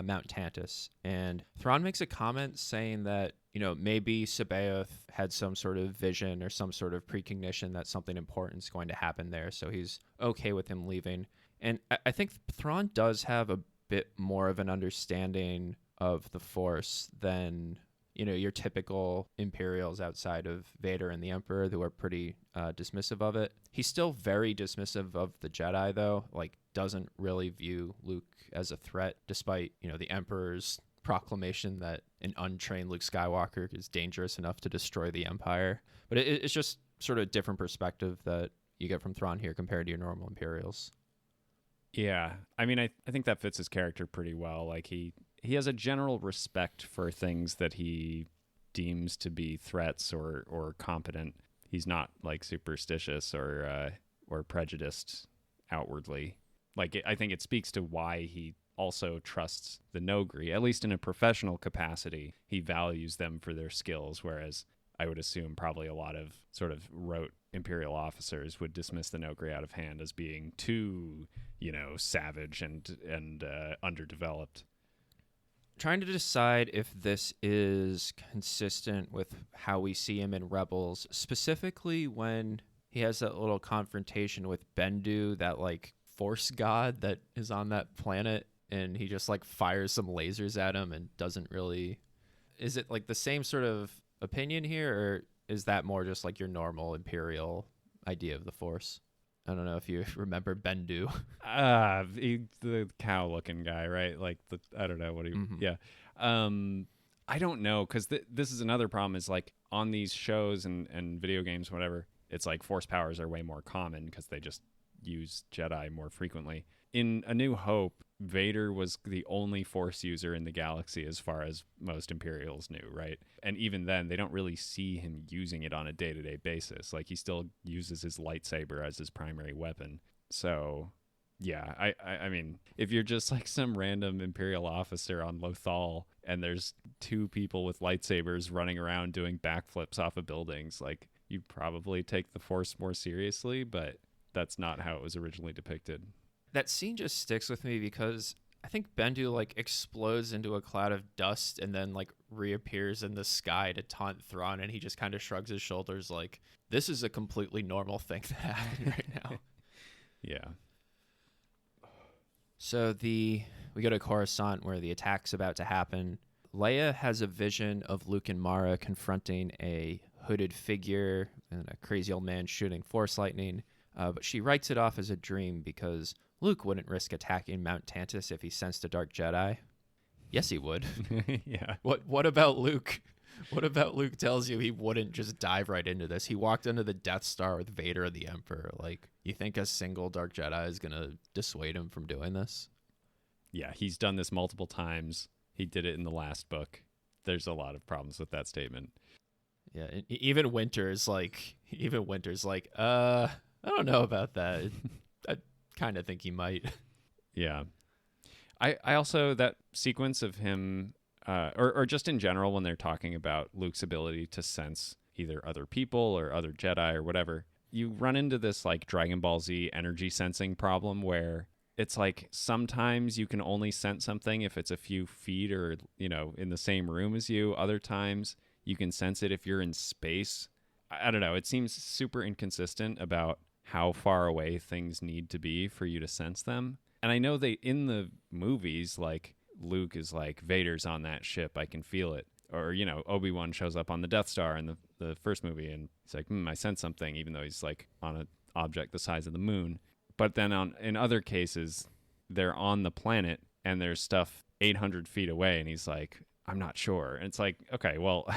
Mount Tantus. And Thrawn makes a comment saying that, you know, maybe Sabaoth had some sort of vision or some sort of precognition that something important is going to happen there, so he's okay with him leaving. And I think Thrawn does have a bit more of an understanding of the Force than, you know, your typical Imperials outside of Vader and the Emperor, who are pretty dismissive of it. He's still very dismissive of the Jedi, though, like doesn't really view Luke as a threat, despite, you know, the Emperor's proclamation that an untrained Luke Skywalker is dangerous enough to destroy the Empire. But it's just sort of a different perspective that you get from Thrawn here compared to your normal Imperials. Yeah, I mean, I think that fits his character pretty well. Like he has a general respect for things that he deems to be threats or competent. He's not like superstitious or prejudiced outwardly. Like I think it speaks to why he also trusts the Nogri, at least in a professional capacity. He values them for their skills, whereas I would assume probably a lot of sort of rote Imperial officers would dismiss the Nogri out of hand as being too, you know, savage and underdeveloped. Trying to decide if this is consistent with how we see him in Rebels, specifically when he has that little confrontation with Bendu, that like force god that is on that planet, and he just like fires some lasers at him and doesn't really... Is it like the same sort of opinion here, or is that more just like your normal Imperial idea of the Force? I don't know if you remember Bendu. The cow-looking guy, right? Like I don't know what he. Mhm. Yeah, I don't know because this is another problem. Is like on these shows and video games, whatever. It's like force powers are way more common because they just use Jedi more frequently. In A New Hope, Vader was the only Force user in the galaxy as far as most Imperials knew, right? And even then, they don't really see him using it on a day-to-day basis. Like, he still uses his lightsaber as his primary weapon. So, yeah, I mean, if you're just like some random Imperial officer on Lothal and there's two people with lightsabers running around doing backflips off of buildings, like, you'd probably take the Force more seriously, but that's not how it was originally depicted. That scene just sticks with me because I think Bendu like explodes into a cloud of dust and then like reappears in the sky to taunt Thrawn, and he just kind of shrugs his shoulders like, this is a completely normal thing to happen right now. Yeah. So we go to Coruscant where the attack's about to happen. Leia has a vision of Luke and Mara confronting a hooded figure and a crazy old man shooting force lightning, but she writes it off as a dream because Luke wouldn't risk attacking Mount Tantus if he sensed a dark Jedi. Yes, he would. Yeah. What about Luke? What about Luke tells you he wouldn't just dive right into this? He walked into the Death Star with Vader and the Emperor. Like, you think a single dark Jedi is going to dissuade him from doing this? Yeah, he's done this multiple times. He did it in the last book. There's a lot of problems with that statement. Yeah, even Winter's like, I don't know about that. I kind of think he might. Yeah. I also, that sequence of him, or just in general, when they're talking about Luke's ability to sense either other people or other Jedi or whatever, you run into this like Dragon Ball Z energy sensing problem where it's like sometimes you can only sense something if it's a few feet or, in the same room as you. Other times you can sense it if you're in space. I don't know. It seems super inconsistent about how far away things need to be for you to sense them. And I know in the movies, like Luke is like, Vader's on that ship, I can feel it. Or, Obi-Wan shows up on the Death Star in the first movie and he's like, I sense something, even though he's like on an object the size of the moon. But then in other cases, they're on the planet and there's stuff 800 feet away and he's like, I'm not sure. And it's like, okay, well,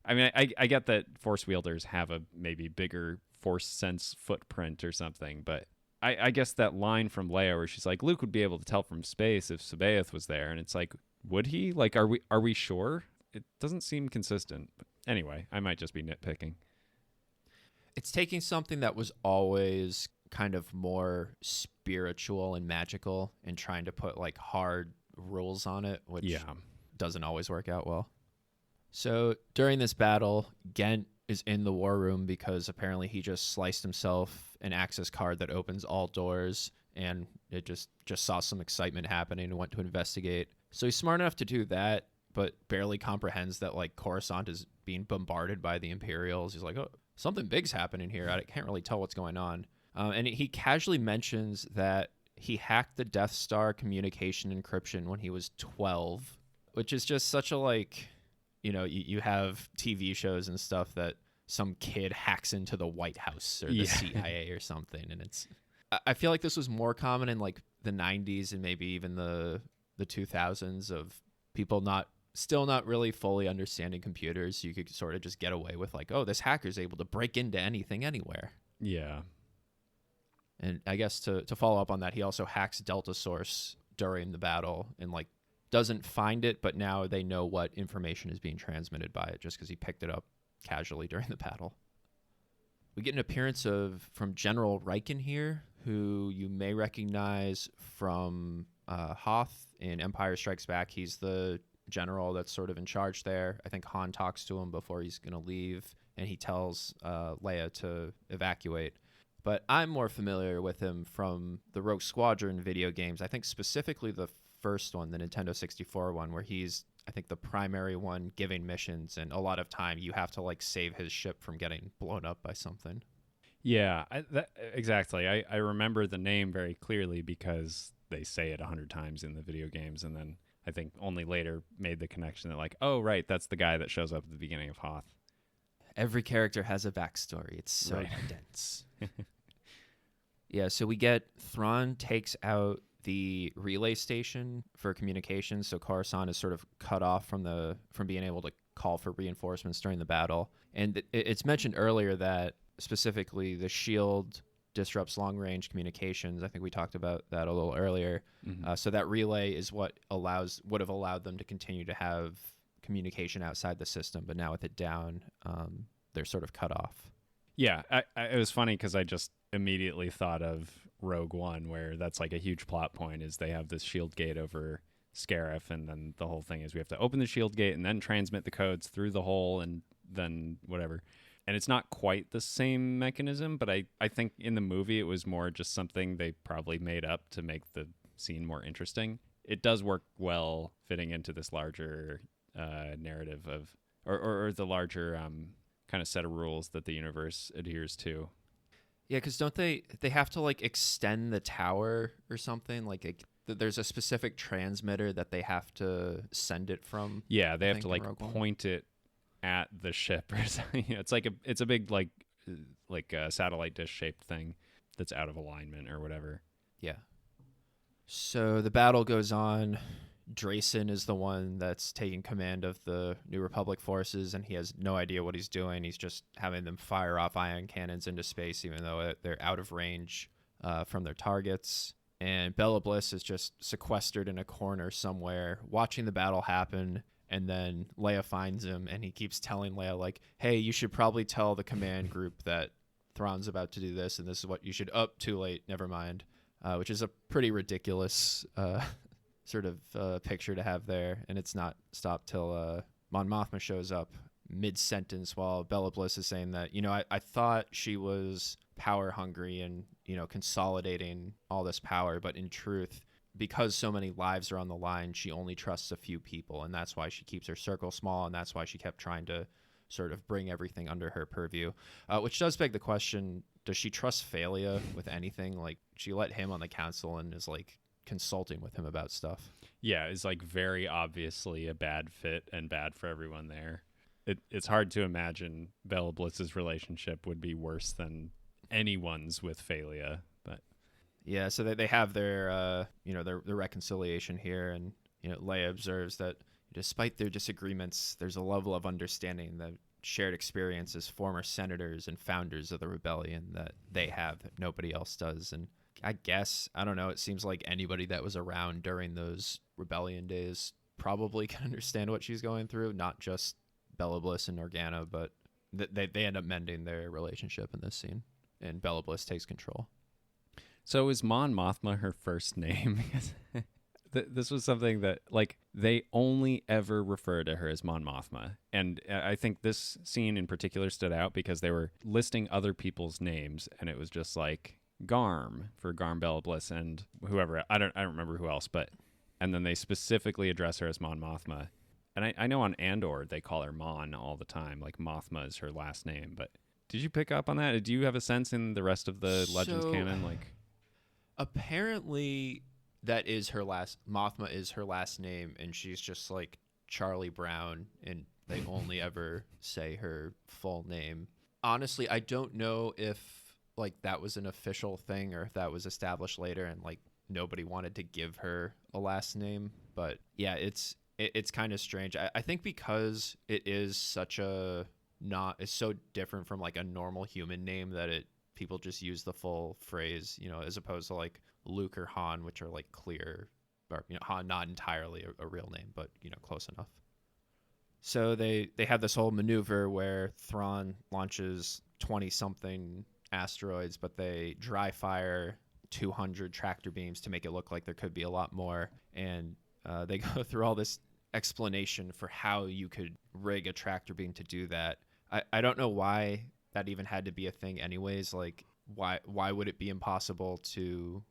I mean, I get that force wielders have a maybe bigger force sense footprint or something, but I guess that line from Leia where she's like, Luke would be able to tell from space if Sabaoth was there, and it's like, would he? Like, are we sure? It doesn't seem consistent. But anyway, I might just be nitpicking. It's taking something that was always kind of more spiritual and magical and trying to put like hard rules on it, which doesn't always work out well. So during this battle, Gent is in the war room because apparently he just sliced himself an access card that opens all doors, and it just saw some excitement happening and went to investigate. So he's smart enough to do that, but barely comprehends that like Coruscant is being bombarded by the Imperials. He's like, oh, something big's happening here. I can't really tell what's going on. And he casually mentions that he hacked the Death Star communication encryption when he was 12, which is just such a like, you have TV shows and stuff that some kid hacks into the White House or the CIA or something. And I feel like this was more common in like the 90s and maybe even the 2000s of people still not really fully understanding computers. You could sort of just get away with like, oh, this hacker's able to break into anything anywhere. Yeah. And I guess to follow up on that, he also hacks Delta Source during the battle and like doesn't find it, but now they know what information is being transmitted by it just because he picked it up casually during the battle. We get an appearance from General Riken here, who you may recognize from Hoth in Empire Strikes Back. He's the general that's sort of in charge there. I think Han talks to him before he's going to leave, and he tells Leia to evacuate. But I'm more familiar with him from the Rogue Squadron video games. I think specifically the first one, the Nintendo 64 one, where he's, I think, the primary one giving missions, and a lot of time you have to like save his ship from getting blown up by something. Yeah, exactly. I remember the name very clearly because they say it 100 times in the video games, and then I think only later made the connection that like, oh, right, that's the guy that shows up at the beginning of Hoth. Every character has a backstory. It's so dense. Yeah, so we get Thrawn takes out the relay station for communication, so Coruscant is sort of cut off from being able to call for reinforcements during the battle. And it's mentioned earlier that specifically the shield disrupts long range communications. I think we talked about that a little earlier. So that relay is what would have allowed them to continue to have communication outside the system, but now with it down, they're sort of cut off. Yeah, it was funny because I just immediately thought of Rogue One, where that's like a huge plot point is they have this shield gate over Scarif, and then the whole thing is we have to open the shield gate and then transmit the codes through the hole and then whatever. And it's not quite the same mechanism, but I think in the movie it was more just something they probably made up to make the scene more interesting. It does work well fitting into this larger narrative of, or the larger kind of set of rules that the universe adheres to. Yeah, because don't they have to like extend the tower or something? Like there's a specific transmitter that they have to send it from. Yeah, they have to like point it at the ship or something. It's a big like a satellite dish shaped thing that's out of alignment or whatever. Yeah. So the battle goes on. Drayson is the one that's taking command of the New Republic forces, and he has no idea what he's doing. He's just having them fire off ion cannons into space, even though they're out of range from their targets. And Bella Bliss is just sequestered in a corner somewhere, watching the battle happen. And then Leia finds him, and he keeps telling Leia, like, hey, you should probably tell the command group that Thrawn's about to do this, and this is what you should... too late, never mind. Which is a pretty ridiculous... sort of picture to have there, and it's not stopped till Mon Mothma shows up mid-sentence while Bella Bliss is saying that, I thought she was power hungry and, consolidating all this power, but in truth, because so many lives are on the line, she only trusts a few people, and that's why she keeps her circle small, and that's why she kept trying to sort of bring everything under her purview, which does beg the question, does she trust Phalia with anything? Like, she let him on the council and is like consulting with him about stuff. Yeah, it's like very obviously a bad fit and bad for everyone there. It's hard to imagine Bella Bliss's relationship would be worse than anyone's with Phalia. But yeah, so they have their their reconciliation here, and Leia observes that despite their disagreements, there's a level of understanding that shared experience as former senators and founders of the rebellion that they have that nobody else does. And I guess, I don't know, it seems like anybody that was around during those rebellion days probably can understand what she's going through, not just Bella Bliss and Organa, but they end up mending their relationship in this scene, and Bella Bliss takes control. So is Mon Mothma her first name? This was something that, like, they only ever refer to her as Mon Mothma. And I think this scene in particular stood out because they were listing other people's names, and it was just like Garm for Garm Bella Bliss and whoever. I don't remember who else, and then they specifically address her as Mon Mothma. And I know on Andor they call her Mon all the time, like Mothma is her last name. But did you pick up on that? Do you have a sense in the rest of the Legends canon? Like, apparently that is her last. Mothma is her last name, and she's just like Charlie Brown, and they only ever say her full name. Honestly, I don't know if like that was an official thing or if that was established later and like nobody wanted to give her a last name. But yeah, it's kind of strange. I think because it is such a it's so different from like a normal human name that people just use the full phrase, as opposed to like Luke or Han, which are like clear, or Han not entirely a real name, but close enough. So they have this whole maneuver where Thrawn launches 20-something asteroids, but they dry fire 200 tractor beams to make it look like there could be a lot more. And they go through all this explanation for how you could rig a tractor beam to do that. I don't know why that even had to be a thing anyways. Like, why would it be impossible to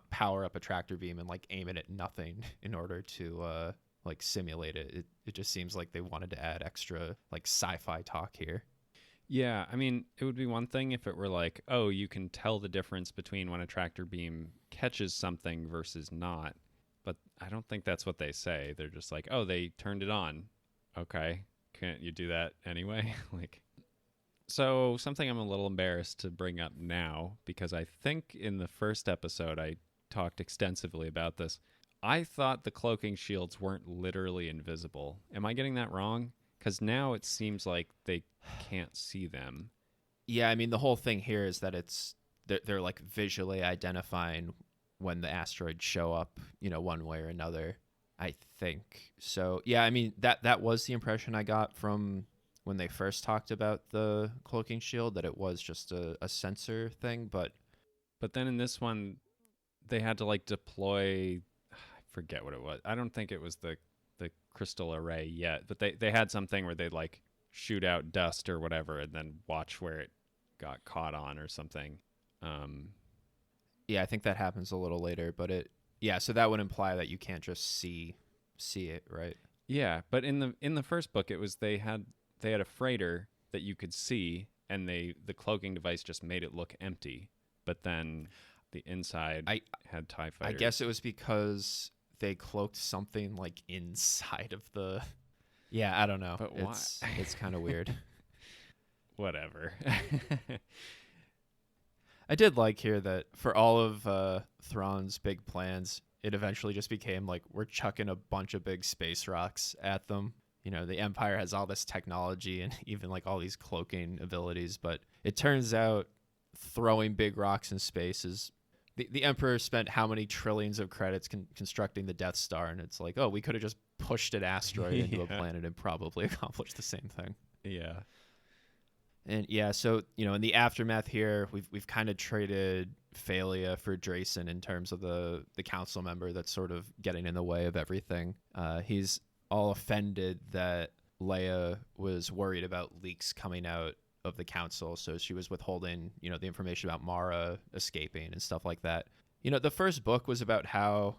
power up a tractor beam and like aim it at nothing in order to like simulate it? It just seems like they wanted to add extra like sci-fi talk here. Yeah, I mean, it would be one thing if it were like, oh, you can tell the difference between when a tractor beam catches something versus not. But I don't think that's what they say. They're just like, oh, they turned it on. Okay, can't you do that anyway? Like, So, something I'm a little embarrassed to bring up now, because I think in the first episode I talked extensively about this. I thought the cloaking shields weren't literally invisible. Am I getting that wrong? Because now it seems like they can't see them. Yeah, I mean, the whole thing here is that they're like visually identifying when the asteroids show up, one way or another. I think so. Yeah, I mean that was the impression I got from when they first talked about the cloaking shield, that it was just a sensor thing. But then in this one, they had to like deploy. I forget what it was. I don't think it was the crystal array yet, but they had something where they'd like shoot out dust or whatever, and then watch where it got caught on or something. Yeah, I think that happens a little later. Yeah, so that would imply that you can't just see it, right? Yeah, but in the first book, it was they had a freighter that you could see, and the cloaking device just made it look empty. But then the inside had TIE fighters. I guess it was because they cloaked something like inside of the. Yeah, I don't know. But why? It's kind of weird. Whatever. I did like here that for all of Thrawn's big plans, it eventually just became like we're chucking a bunch of big space rocks at them. The Empire has all this technology and even like all these cloaking abilities, but it turns out throwing big rocks in space is the Emperor spent how many trillions of credits constructing the Death Star, and it's like, oh, we could have just pushed an asteroid into a planet and probably accomplished the same thing. Yeah. And yeah, so in the aftermath here, we've kind of traded Phalia for Drayson in terms of the council member that's sort of getting in the way of everything. He's all offended that Leia was worried about leaks coming out of the council, so she was withholding the information about Mara escaping and stuff like that. The first book was about how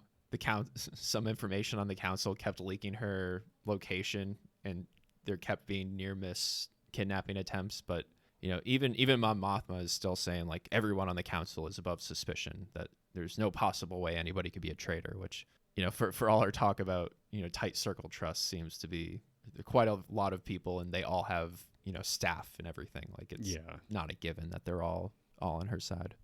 some information on the council kept leaking her location, and there kept being near miss kidnapping attempts, but even Mon Mothma is still saying like everyone on the council is above suspicion, that there's no possible way anybody could be a traitor, which for all our talk about tight circle trust seems to be quite a lot of people, and they all have staff and everything. Like it's not a given that they're all on her side.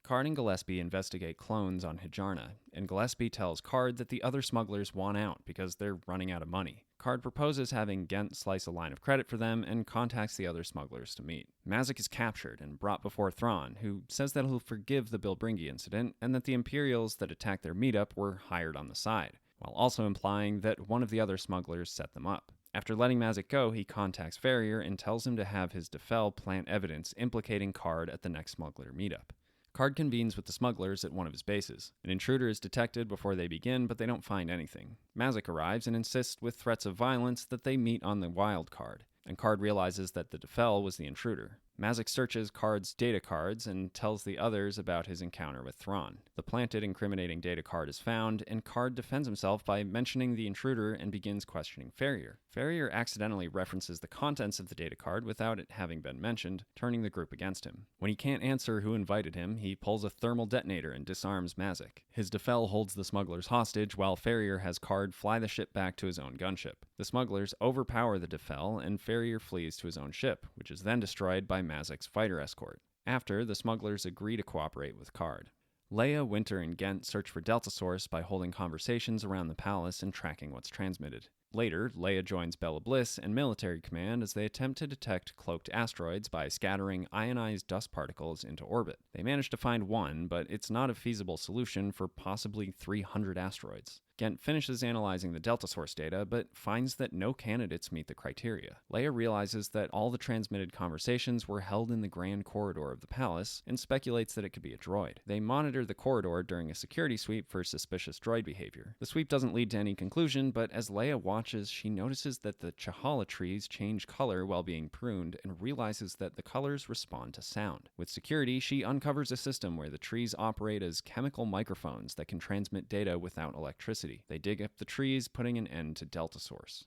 Card and Gillespie investigate clones on Hijarna, and Gillespie tells Card that the other smugglers want out because they're running out of money. Card proposes having Ghent slice a line of credit for them and contacts the other smugglers to meet. Mazak is captured and brought before Thrawn, who says that he'll forgive the Bilbringi incident and that the Imperials that attacked their meetup were hired on the side, while also implying that one of the other smugglers set them up. After letting Mazak go, he contacts Farrier and tells him to have his Defel plant evidence implicating Card at the next smuggler meetup. Card convenes with the smugglers at one of his bases. An intruder is detected before they begin, but they don't find anything. Mazak arrives and insists with threats of violence that they meet on the wild card, and Card realizes that the Defel was the intruder. Mazak searches Card's data cards and tells the others about his encounter with Thrawn. The planted incriminating data card is found, and Card defends himself by mentioning the intruder and begins questioning Farrier. Farrier accidentally references the contents of the data card without it having been mentioned, turning the group against him. When he can't answer who invited him, he pulls a thermal detonator and disarms Mazak. His Defel holds the smugglers hostage while Farrier has Card fly the ship back to his own gunship. The smugglers overpower the Defel, and Farrier flees to his own ship, which is then destroyed by Mazak's fighter escort. After, the smugglers agree to cooperate with Card. Leia, Winter, and Ghent search for Delta Source by holding conversations around the palace and tracking what's transmitted. Later, Leia joins Bella Bliss and Military Command as they attempt to detect cloaked asteroids by scattering ionized dust particles into orbit. They manage to find one, but it's not a feasible solution for possibly 300 asteroids. Ghent finishes analyzing the Delta Source data, but finds that no candidates meet the criteria. Leia realizes that all the transmitted conversations were held in the grand corridor of the palace, and speculates that it could be a droid. They monitor the corridor during a security sweep for suspicious droid behavior. The sweep doesn't lead to any conclusion, but as Leia watches, she notices that the Chahala trees change color while being pruned, and realizes that the colors respond to sound. With security, she uncovers a system where the trees operate as chemical microphones that can transmit data without electricity. They dig up the trees, putting an end to Delta Source.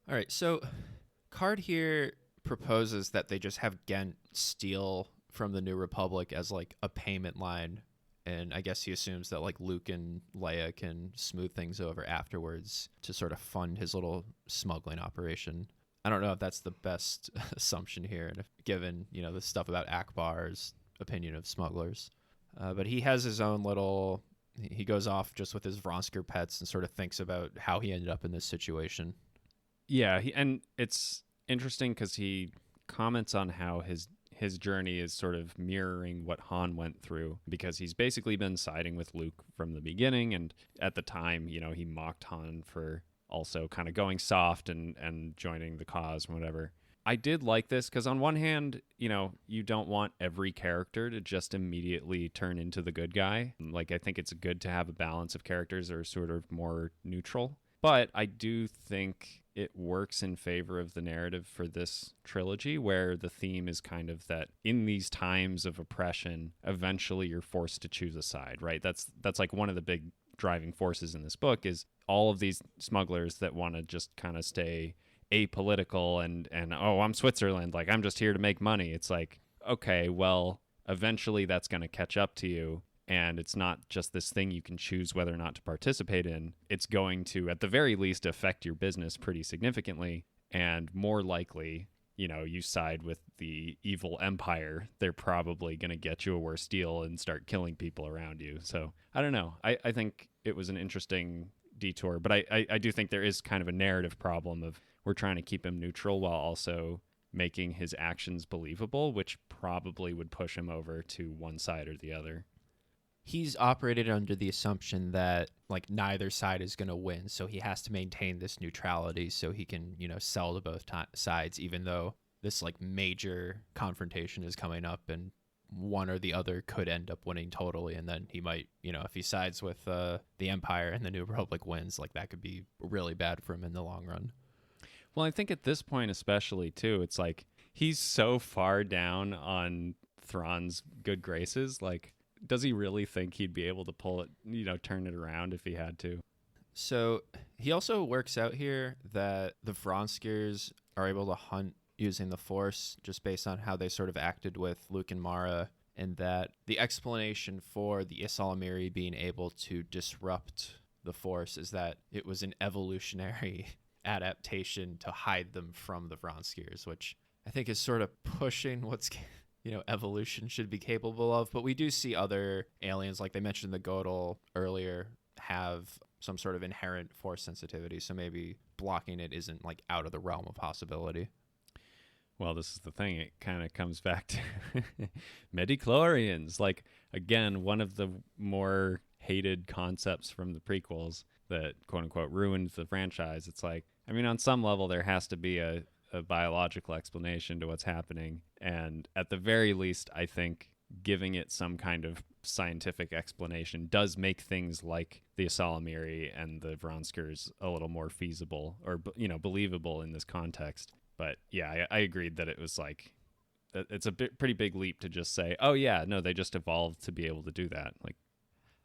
All right, so Card here proposes that they just have Ghent steal from the New Republic as like a payment line, and I guess he assumes that like Luke and Leia can smooth things over afterwards to sort of fund his little smuggling operation. I don't know if that's the best assumption here, and if, given the stuff about Akbar's opinion of smugglers, but he has his own little. He goes off just with his Vronsker pets and sort of thinks about how he ended up in this situation. Yeah, and it's interesting because he comments on how his journey is sort of mirroring what Han went through, because he's basically been siding with Luke from the beginning, and at the time, he mocked Han for also kind of going soft and joining the cause and whatever. I did like this because on one hand, you don't want every character to just immediately turn into the good guy. Like, I think it's good to have a balance of characters that are sort of more neutral. But I do think it works in favor of the narrative for this trilogy, where the theme is kind of that in these times of oppression, eventually you're forced to choose a side, right? That's like one of the big driving forces in this book is all of these smugglers that want to just kind of stay apolitical and oh, I'm Switzerland, like I'm just here to make money. It's like, okay, well, eventually that's going to catch up to you, and it's not just this thing you can choose whether or not to participate in. It's going to, at the very least, affect your business pretty significantly, and more likely, you side with the evil empire, they're probably going to get you a worse deal and start killing people around you. So I don't know. I think it was an interesting detour, but I do think there is kind of a narrative problem of we're trying to keep him neutral while also making his actions believable, which probably would push him over to one side or the other. He's operated under the assumption that like neither side is going to win, so he has to maintain this neutrality so he can sell to both sides, even though this like major confrontation is coming up and one or the other could end up winning totally, and then he might if he sides with the Empire and the New Republic wins, like that could be really bad for him in the long run. Well, I think at this point especially too, it's like he's so far down on Thrawn's good graces, like does he really think he'd be able to pull it, turn it around if he had to? So he also works out here that the Vronskers are able to hunt using the Force just based on how they sort of acted with Luke and Mara, and that the explanation for the Ysalamiri being able to disrupt the Force is that it was an evolutionary adaptation to hide them from the Vronskers, which I think is sort of pushing what's evolution should be capable of. But we do see other aliens, like they mentioned the Godel earlier, have some sort of inherent Force sensitivity, so maybe blocking it isn't like out of the realm of possibility. Well, this is the thing. It kind of comes back to midichlorians. Like, again, one of the more hated concepts from the prequels that, quote unquote, ruined the franchise. It's like, I mean, on some level, there has to be a biological explanation to what's happening. And at the very least, I think giving it some kind of scientific explanation does make things like the Ysalamiri and the Vronskers a little more feasible or, believable in this context. But yeah, I agreed that it was like, it's a pretty big leap to just say, oh yeah, no, they just evolved to be able to do that. Like,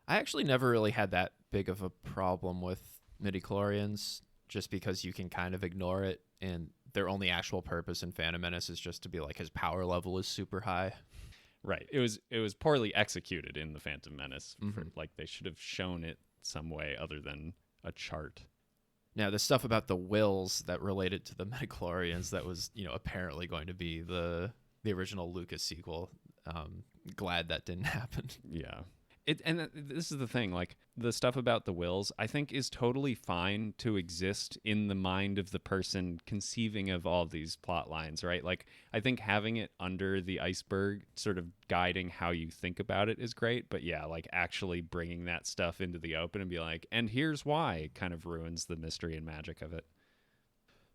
I actually never really had that big of a problem with midichlorians, just because you can kind of ignore it, and their only actual purpose in Phantom Menace is just to be like his power level is super high. Right. It was poorly executed in the Phantom Menace. Mm-hmm. Like they should have shown it some way other than a chart. Now, the stuff about the wills that related to the midichlorians that was, apparently going to be the original Lucas sequel. Glad that didn't happen. Yeah. This is the thing, like the stuff about the wills, I think is totally fine to exist in the mind of the person conceiving of all these plot lines, right? Like I think having it under the iceberg, sort of guiding how you think about it is great. But yeah, like actually bringing that stuff into the open and be like, and here's why, kind of ruins the mystery and magic of it.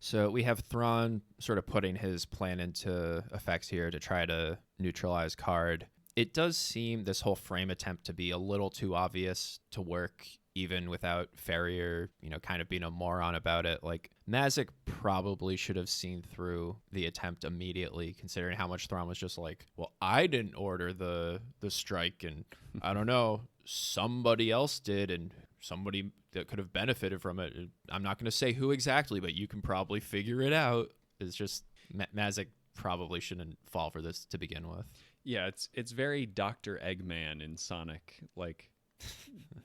So we have Thrawn sort of putting his plan into effect here to try to neutralize Card. It does seem this whole frame attempt to be a little too obvious to work, even without Farrier, kind of being a moron about it. Like, Mazik probably should have seen through the attempt immediately, considering how much Thrawn was just like, well, I didn't order the strike, and I don't know, somebody else did, and somebody that could have benefited from it. I'm not going to say who exactly, but you can probably figure it out. It's just Mazik probably shouldn't fall for this to begin with. Yeah, it's very Dr. Eggman in Sonic, like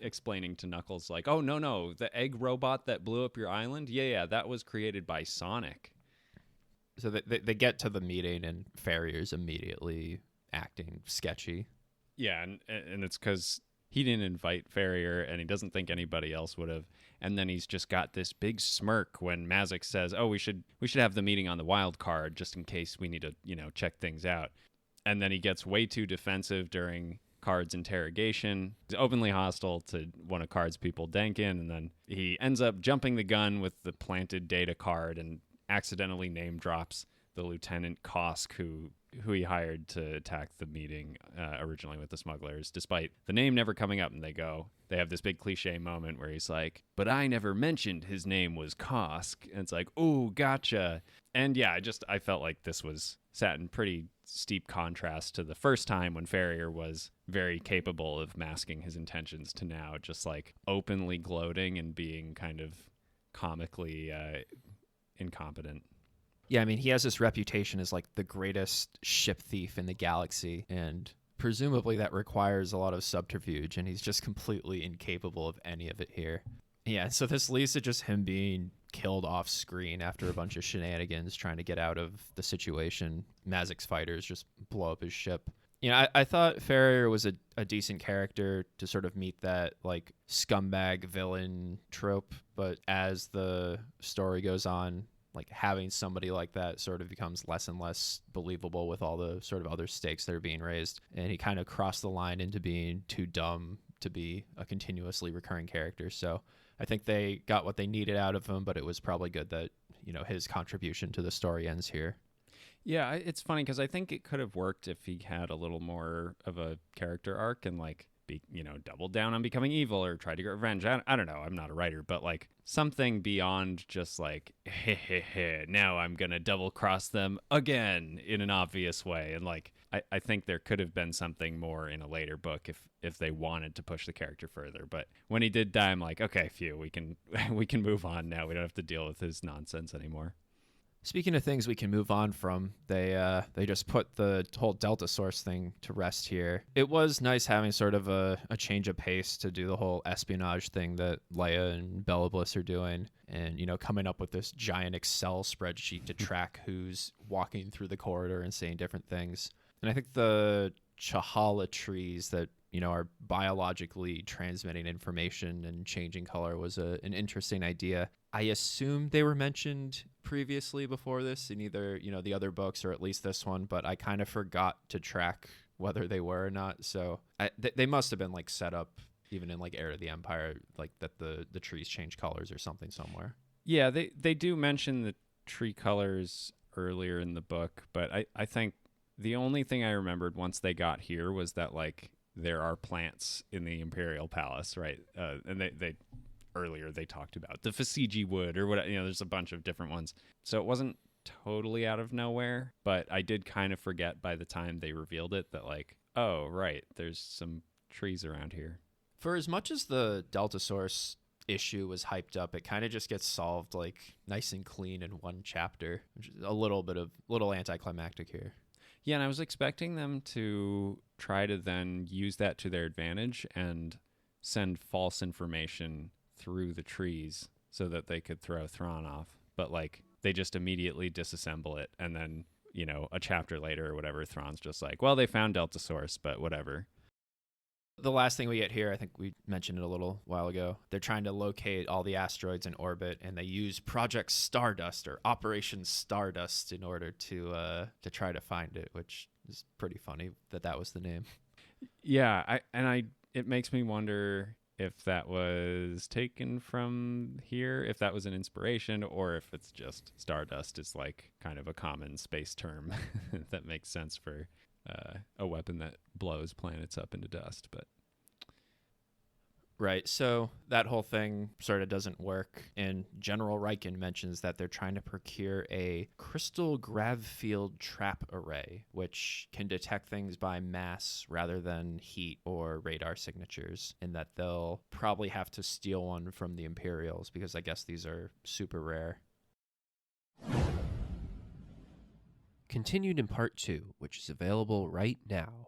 explaining to Knuckles like, "Oh, no, the egg robot that blew up your island? Yeah, that was created by Sonic." So they get to the meeting and Farrier's immediately acting sketchy. Yeah, and it's cuz he didn't invite Farrier and he doesn't think anybody else would have. And then he's just got this big smirk when Mazak says, "Oh, we should have the meeting on the wild card just in case we need to, check things out." And then he gets way too defensive during Card's interrogation. He's openly hostile to one of Card's people, Denkin, and then he ends up jumping the gun with the planted data card and accidentally name drops the Lieutenant Kosk who he hired to attack the meeting originally with the smugglers, despite the name never coming up. And they have this big cliche moment where he's like, "But I never mentioned his name was Kosk." And it's like, "Oh, gotcha." And yeah, I felt like this was sat in pretty steep contrast to the first time when Farrier was very capable of masking his intentions to now just like openly gloating and being kind of comically incompetent. Yeah, I mean, he has this reputation as like the greatest ship thief in the galaxy, and presumably that requires a lot of subterfuge, and he's just completely incapable of any of it here. Yeah, so this leads to just him being killed off screen after a bunch of shenanigans trying to get out of the situation. Mazak's fighters just blow up his ship. I thought Farrier was a decent character to sort of meet that like scumbag villain trope, but as the story goes on, like having somebody like that sort of becomes less and less believable with all the sort of other stakes that are being raised. And he kind of crossed the line into being too dumb to be a continuously recurring character. So I think they got what they needed out of him, but it was probably good that, his contribution to the story ends here. Yeah, it's funny because I think it could have worked if he had a little more of a character arc and like be, doubled down on becoming evil or try to get revenge. I don't know. I'm not a writer, but like something beyond just like, now I'm going to double cross them again in an obvious way. And like, I think there could have been something more in a later book if they wanted to push the character further. But when he did die, I'm like, okay, phew, we can move on now. We don't have to deal with his nonsense anymore. Speaking of things we can move on from, they just put the whole Delta Source thing to rest here. It was nice having sort of a change of pace to do the whole espionage thing that Leia and Bella Bliss are doing, and coming up with this giant Excel spreadsheet to track who's walking through the corridor and saying different things. And I think the Chahala trees that are biologically transmitting information and changing color was an interesting idea. I assume they were mentioned previously before this in either, the other books or at least this one, but I kind of forgot to track whether they were or not. So they must have been like set up even in like Heir of the Empire, like that the trees change colors or something somewhere. Yeah, they do mention the tree colors earlier in the book, but I think the only thing I remembered once they got here was that like there are plants in the Imperial Palace, right? And they earlier they talked about the Fasigi wood or what, there's a bunch of different ones. So it wasn't totally out of nowhere, but I did kind of forget by the time they revealed it that like, oh, right, there's some trees around here. For as much as the Delta Source issue was hyped up, it kind of just gets solved like nice and clean in one chapter, which is a little anticlimactic here. Yeah, and I was expecting them to try to then use that to their advantage and send false information through the trees so that they could throw Thrawn off. But like they just immediately disassemble it, and then, a chapter later or whatever, Thrawn's just like, well, they found Delta Source, but whatever. The last thing we get here, I think we mentioned it a little while ago, they're trying to locate all the asteroids in orbit, and they use Project Stardust or Operation Stardust in order to try to find it, which is pretty funny that was the name. Yeah, it makes me wonder if that was taken from here, if that was an inspiration, or if it's just Stardust is like kind of a common space term that makes sense for a weapon that blows planets up into dust. But right, so that whole thing sort of doesn't work, and General Riken mentions that they're trying to procure a crystal grav field trap array, which can detect things by mass rather than heat or radar signatures, and that they'll probably have to steal one from the Imperials because I guess these are super rare. Continued in Part 2, which is available right now.